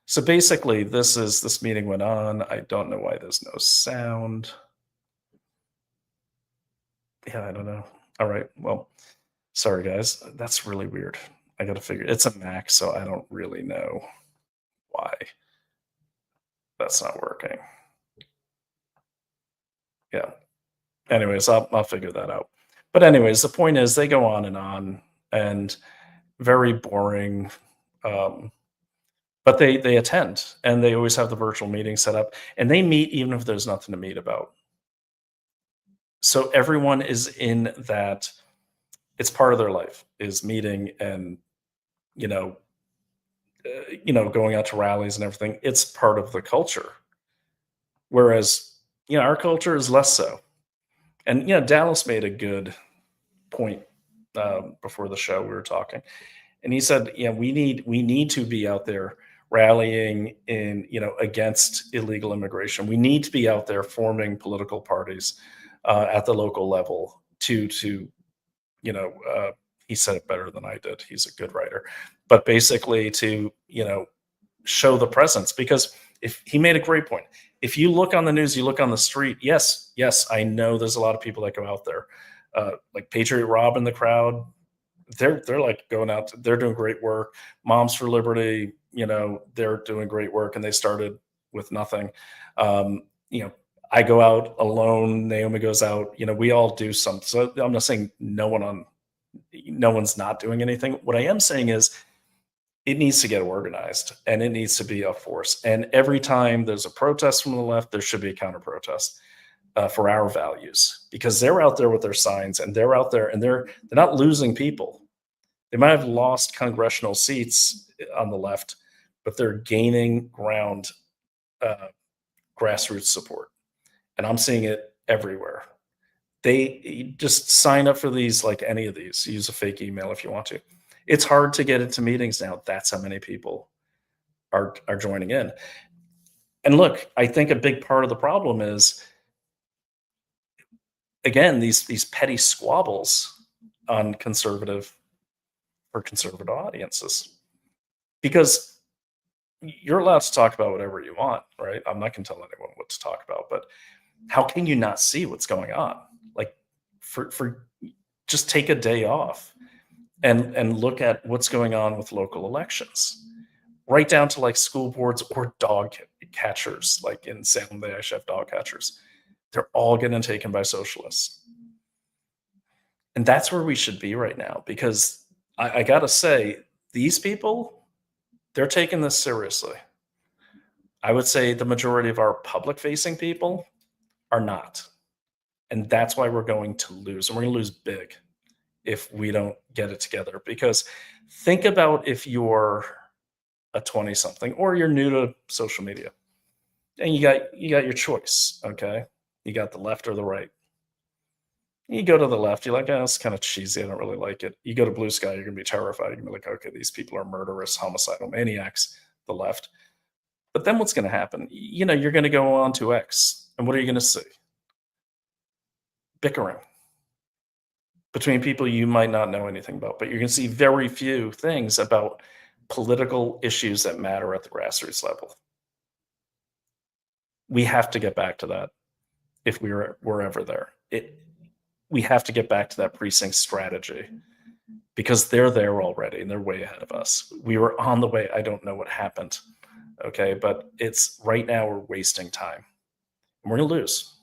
So basically, this meeting went on. I don't know why there's no sound. Yeah, I don't know. All right. Well, sorry, guys. That's really weird. I got to figure. It's a Mac, so I don't really know why that's not working. Yeah. Anyways, I'll figure that out. But anyways, the point is, they go on, and very boring. But they attend, and they always have the virtual meeting set up, and they meet even if there's nothing to meet about. So everyone is in that. It's part of their life, is meeting and going out to rallies and everything. It's part of the culture. Whereas our culture is less so. And Dallas made a good point before the show. We were talking, and he said, we need to be out there rallying against illegal immigration. We need to be out there forming political parties at the local level to he said it better than I did. He's a good writer, but basically to show the presence. Because if he made a great point, if you look on the news, you look on the street. Yes, I know there's a lot of people that go out there, like Patriot Rob in the crowd. They're like going out. They're doing great work. Moms for Liberty, they're doing great work, and they started with nothing. I go out alone. Naomi goes out. We all do something. So I'm not saying no one's not doing anything. What I am saying is, it needs to get organized, and it needs to be a force. And every time there's a protest from the left, there should be a counter protest for our values, because they're out there with their signs, and they're out there, and they're not losing people. They might have lost congressional seats on the left, but they're gaining ground, grassroots support. And I'm seeing it everywhere. They just sign up for these, like any of these. Use a fake email if you want to. It's hard to get into meetings now. That's how many people are joining in. And look, I think a big part of the problem is, again, these petty squabbles on conservative audiences. Because you're allowed to talk about whatever you want, right? I'm not going to tell anyone what to talk about, but how can you not see what's going on? Like, for just take a day off and look at what's going on with local elections, right down to like school boards or dog catchers. Like in Salem, they actually have dog catchers. They're all getting taken by socialists. And that's where we should be right now, because I got to say, these people, they're taking this seriously. I would say the majority of our public-facing people are not. And that's why we're going to lose. And we're going to lose big if we don't get it together. Because think about if you're a 20-something or you're new to social media and you got your choice, okay? You got the left or the right. You go to the left, you're like, oh, it's kind of cheesy. I don't really like it. You go to blue sky, you're going to be terrified. You're going to be like, okay, these people are murderous, homicidal maniacs, the left. But then what's going to happen? You know, you're going to go on to X. And what are you going to see? Bickering between people you might not know anything about, but you're going to see very few things about political issues that matter at the grassroots level. We have to get back to that if we're ever there. We have to get back to that precinct strategy because they're there already and they're way ahead of us. We were on the way. I don't know what happened. Okay. But it's right now we're wasting time. We're going to lose.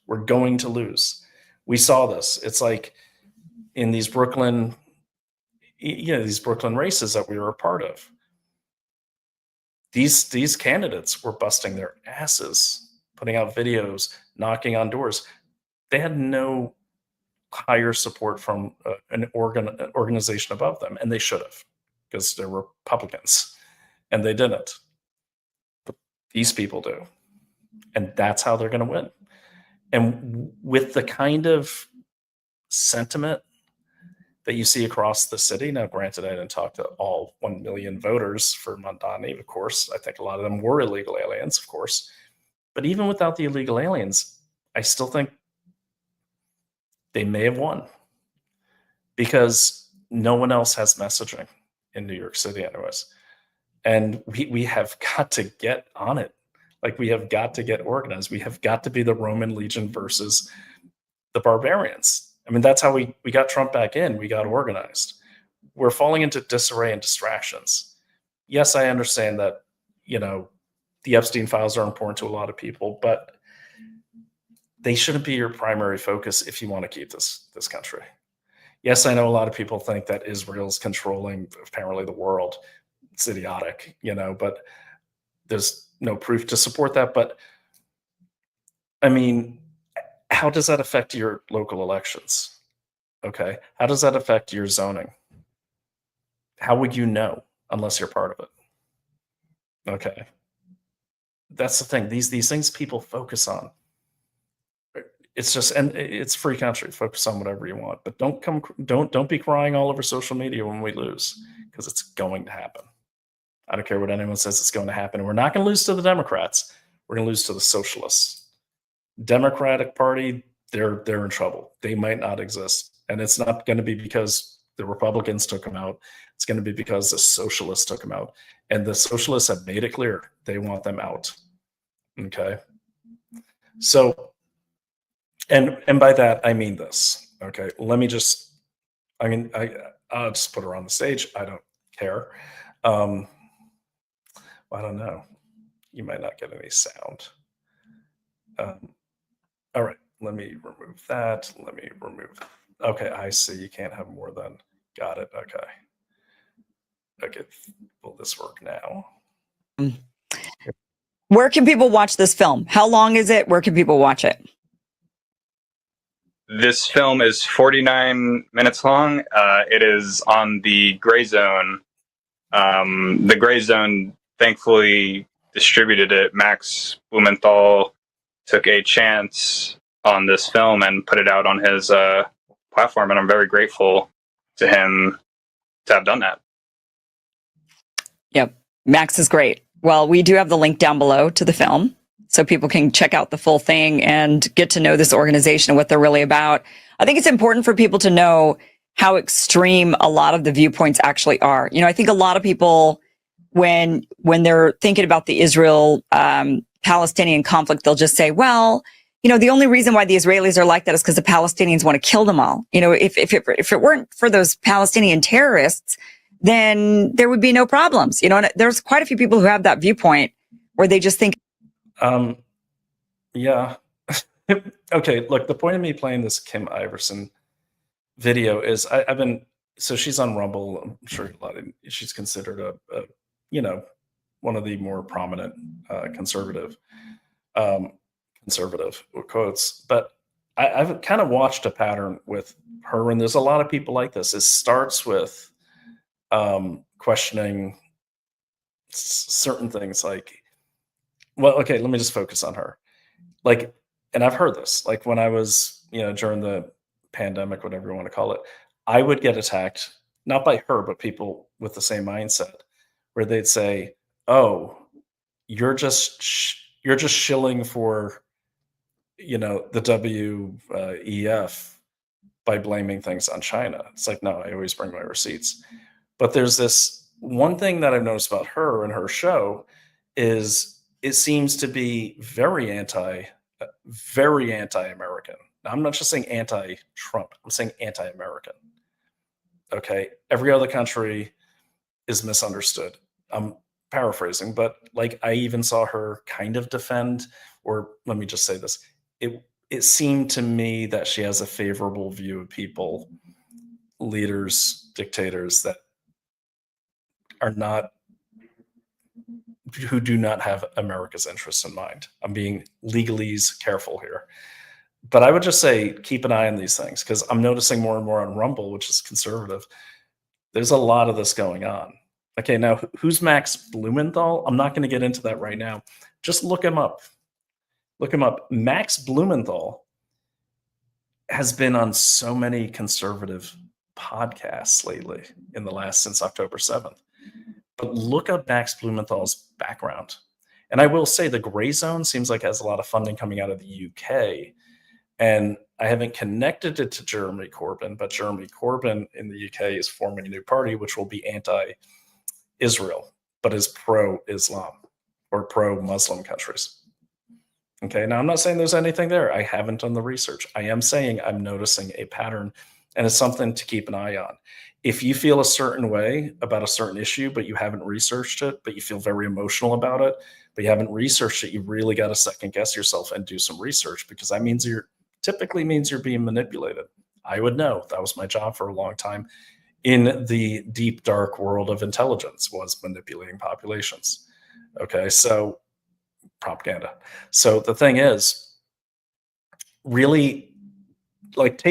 We're going to lose. We saw this. It's like in these Brooklyn, these Brooklyn races that we were a part of. These candidates were busting their asses, putting out videos, knocking on doors. They had no higher support from an organization above them, and they should have, because they're Republicans, and they didn't. But these people do, and that's how they're going to win. And with the kind of sentiment that you see across the city, now granted, I didn't talk to all 1 million voters for Mamdani, of course. I think a lot of them were illegal aliens, of course. But even without the illegal aliens, I still think they may have won because no one else has messaging in New York City anyways. And we have got to get on it. Like, we have got to get organized. We have got to be the Roman legion versus the barbarians. I mean, that's how we got Trump back in. We got organized. We're falling into disarray and distractions. Yes, I understand that, the Epstein files are important to a lot of people, but they shouldn't be your primary focus if you want to keep this country. Yes, I know a lot of people think that Israel's controlling apparently the world. It's idiotic, but there's no proof to support that. But I mean, how does that affect your local elections? Okay. How does that affect your zoning? How would you know unless you're part of it? Okay. That's the thing. These things people focus on. It's just, and it's a free country. Focus on whatever you want, but don't be crying all over social media when we lose, because it's going to happen. I don't care what anyone says, it's going to happen. And we're not going to lose to the Democrats. We're going to lose to the socialists. Democratic Party, they're in trouble. They might not exist. And it's not going to be because the Republicans took them out. It's going to be because the socialists took them out. And the socialists have made it clear they want them out. Okay. So, and by that, I mean this. Okay. I'll just put her on the stage. I don't care. I don't know. You might not get any sound. All right, let me remove that. Okay, I see. You can't have more than, got it. Okay, will this work now? Where can people watch this film? How long is it? Where can people watch it? This film is 49 minutes long. It is on the Gray Zone. The Gray Zone thankfully distributed it. Max Blumenthal took a chance on this film and put it out on his platform, and I'm very grateful to him to have done that. Yep, Max is great. Well, we do have the link down below to the film, so people can check out the full thing and get to know this organization and what they're really about. I think it's important for people to know how extreme a lot of the viewpoints actually are. I think a lot of people, when they're thinking about the Israel-Palestinian conflict, they'll just say, well, the only reason why the Israelis are like that is because the Palestinians want to kill them all. If it weren't for those Palestinian terrorists, then there would be no problems. And there's quite a few people who have that viewpoint where they just think. Yeah. Okay. Look, the point of me playing this Kim Iverson video is so she's on Rumble. I'm sure she's considered a one of the more prominent conservative quotes. But I've kind of watched a pattern with her, and there's a lot of people like this. It starts with questioning certain things, like, well, okay, let me just focus on her. Like, and I've heard this, like when I was, during the pandemic, whatever you want to call it, I would get attacked, not by her, but people with the same mindset, where they'd say, "Oh, you're just shilling for, the WEF by blaming things on China." It's like, no, I always bring my receipts. But there's this one thing that I've noticed about her and her show is it seems to be very anti-American. Now, I'm not just saying anti-Trump. I'm saying anti-American. Okay, every other country is misunderstood. I'm paraphrasing, but like I even saw her kind of defend, or let me just say this: it seemed to me that she has a favorable view of people, leaders, dictators that are not, who do not have America's interests in mind. I'm being legalese careful here. But I would just say keep an eye on these things, because I'm noticing more and more on Rumble, which is conservative. There's a lot of this going on. Okay, now who's Max Blumenthal? I'm not going to get into that right now. Just look him up. Look him up. Max Blumenthal has been on so many conservative podcasts lately since October 7th. But look up Max Blumenthal's background. And I will say the gray zone seems like it has a lot of funding coming out of the UK. And I haven't connected it to Jeremy Corbyn, but Jeremy Corbyn in the UK is forming a new party, which will be anti-Israel, but is pro-Islam or pro-Muslim countries. Okay, now I'm not saying there's anything there. I haven't done the research. I am saying I'm noticing a pattern, and it's something to keep an eye on. If you feel a certain way about a certain issue, but you haven't researched it, but you feel very emotional about it, but you haven't researched it, you really got to second guess yourself and do some research, because that means typically means you're being manipulated. I would know. That was my job for a long time in the deep, dark world of intelligence, was manipulating populations. Okay, so propaganda. So the thing is, really, like,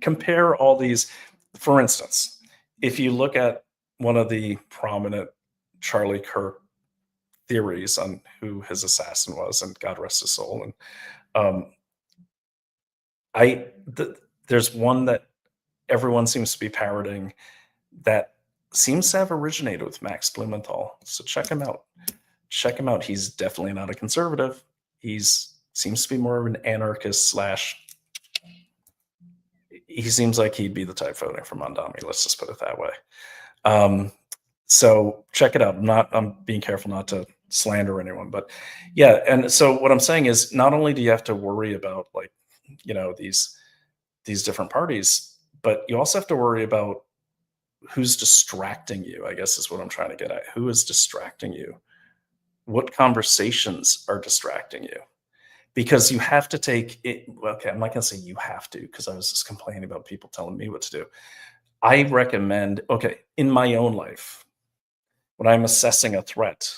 compare all these. For instance, if you look at one of the prominent Charlie Kirk theories on who his assassin was, and God rest his soul, and there's one that everyone seems to be parroting that seems to have originated with Max Blumenthal. So check him out. Check him out. He's definitely not a conservative. Seems to be more of an anarchist / he seems like he'd be the type voting for Mamdani. Let's just put it that way. So check it out. I'm being careful not to slander anyone, but yeah. And so what I'm saying is, not only do you have to worry about, like, these different parties, but you also have to worry about who's distracting you, I guess is what I'm trying to get at. Who is distracting you? What conversations are distracting you? Because you have to take it. Okay, I'm not going to say you have to, because I was just complaining about people telling me what to do. I recommend, okay, in my own life, when I'm assessing a threat,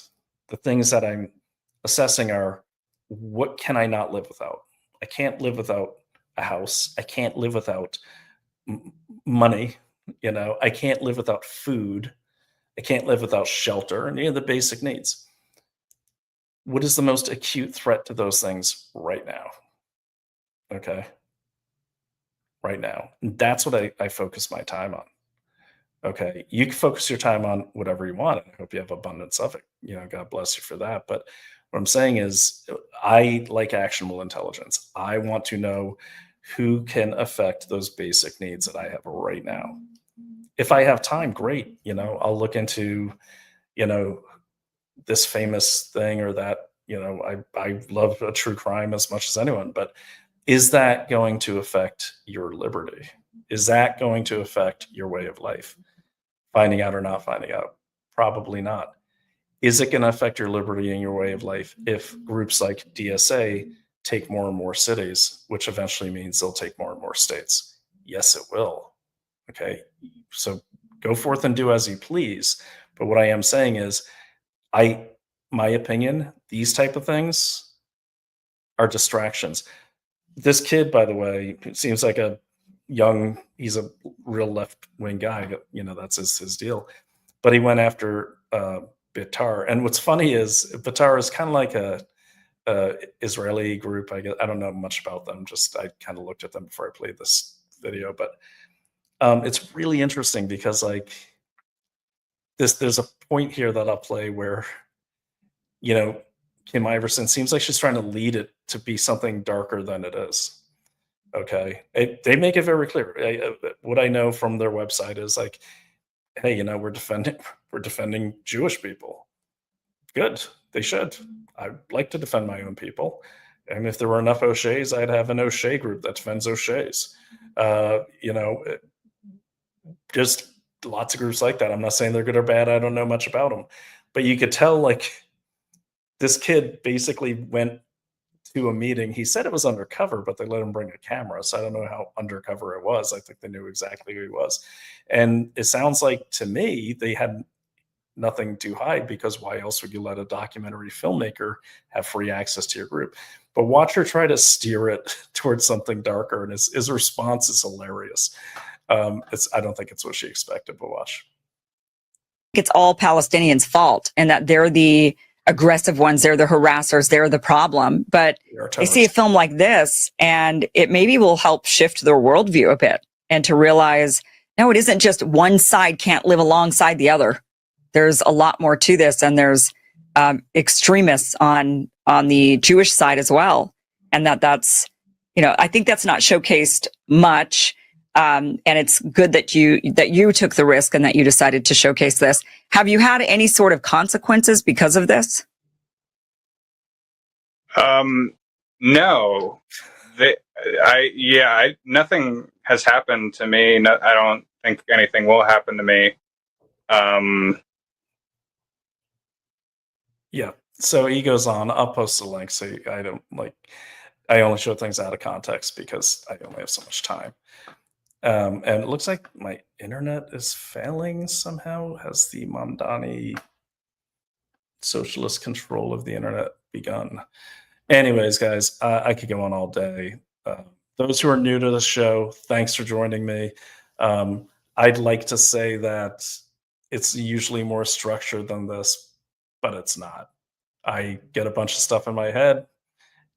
the things that I'm assessing are, what can I not live without? I can't live without a house. I can't live without money. I can't live without food. I can't live without shelter, and the basic needs. What is the most acute threat to those things right now? Okay. Right now. And that's what I focus my time on. Okay. You can focus your time on whatever you want. I hope you have abundance of it. God bless you for that. But what I'm saying is, I like actionable intelligence. I want to know who can affect those basic needs that I have right now. If I have time, great. I'll look into, this famous thing or that. I love a true crime as much as anyone, but is that going to affect your liberty? Is that going to affect your way of life? Finding out or not finding out? Probably not. Is it going to affect your liberty and your way of life if groups like DSA take more and more cities, which eventually means they'll take more and more states? Yes, it will. Okay. So go forth and do as you please. But what I am saying is, My opinion, these type of things are distractions. This kid, by the way, seems like he's a real left-wing guy. You know, that's his deal. But he went after Bitar. And what's funny is Bitar is kind of like a Israeli group. I guess I don't know much about them. I kind of looked at them before I played this video. But it's really interesting because like there's a point here that I'll play where, you know, Kim Iverson seems like she's trying to lead it to be something darker than it is. Okay. They make it very clear. What I know from their website is like, hey, you know, we're defending Jewish people. Good. They should. I'd like to defend my own people. And if there were enough O'Sheas, I'd have an O'Shea group that defends O'Sheas. You know, just lots of groups like that. I'm not saying they're good or bad. I don't know much about them. But you could tell, like, this kid basically went to a meeting. He said it was undercover, but they let him bring a camera. So I don't know how undercover it was. I think they knew exactly who he was. And it sounds like to me, they had nothing to hide, because why else would you let a documentary filmmaker have free access to your group? But watch her try to steer it towards something darker. And his response is hilarious. I don't think it's what she expected, but watch. It's all Palestinians' fault and that they're the aggressive ones, they're the harassers, they're the problem. But they see a film like this and it maybe will help shift their worldview a bit and to realize, no, it isn't just one side can't live alongside the other. There's a lot more to this, and there's extremists on the Jewish side as well. And that's, you know, I think that's not showcased much. And it's good that you took the risk and that you decided to showcase this. Have you had any sort of consequences because of this? No. Nothing has happened to me. No, I don't think anything will happen to me. Yeah. So he goes on. I'll post the link. So I only show things out of context because I only have so much time. And it looks like my internet is failing somehow. Has the Mamdani socialist control of the internet begun? Anyways, guys, I could go on all day. Those who are new to the show, thanks for joining me. I'd like to say that it's usually more structured than this, but it's not. I get a bunch of stuff in my head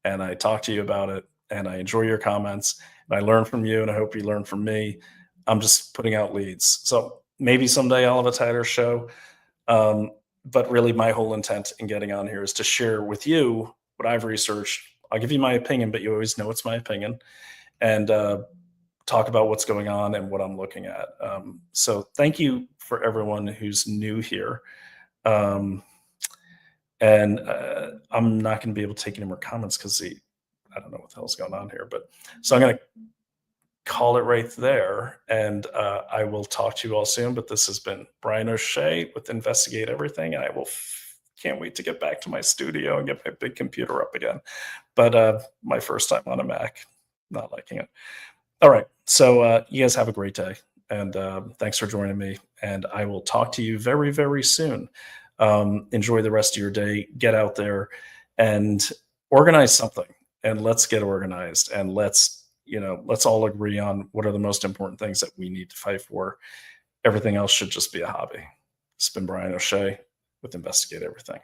and I talk to you about it, and I enjoy your comments. I learn from you, and I hope you learn from me. I'm just putting out leads. So maybe someday I'll have a tighter show. But really my whole intent in getting on here is to share with you what I've researched. I'll give you my opinion, but you always know it's my opinion, and talk about what's going on and what I'm looking at. So thank you for everyone who's new here. And I'm not going to be able to take any more comments because I don't know what the hell's going on here, but so I'm going to call it right there, and I will talk to you all soon. But this has been Brian O'Shea with Investigate Everything, and I can't wait to get back to my studio and get my big computer up again. But my first time on a Mac, not liking it. All right, so you guys have a great day, and thanks for joining me, and I will talk to you very, very soon. Enjoy the rest of your day. Get out there and organize something. And let's get organized, and let's all agree on what are the most important things that we need to fight for. Everything else should just be a hobby. It's been Brian O'Shea with Investigate Everything.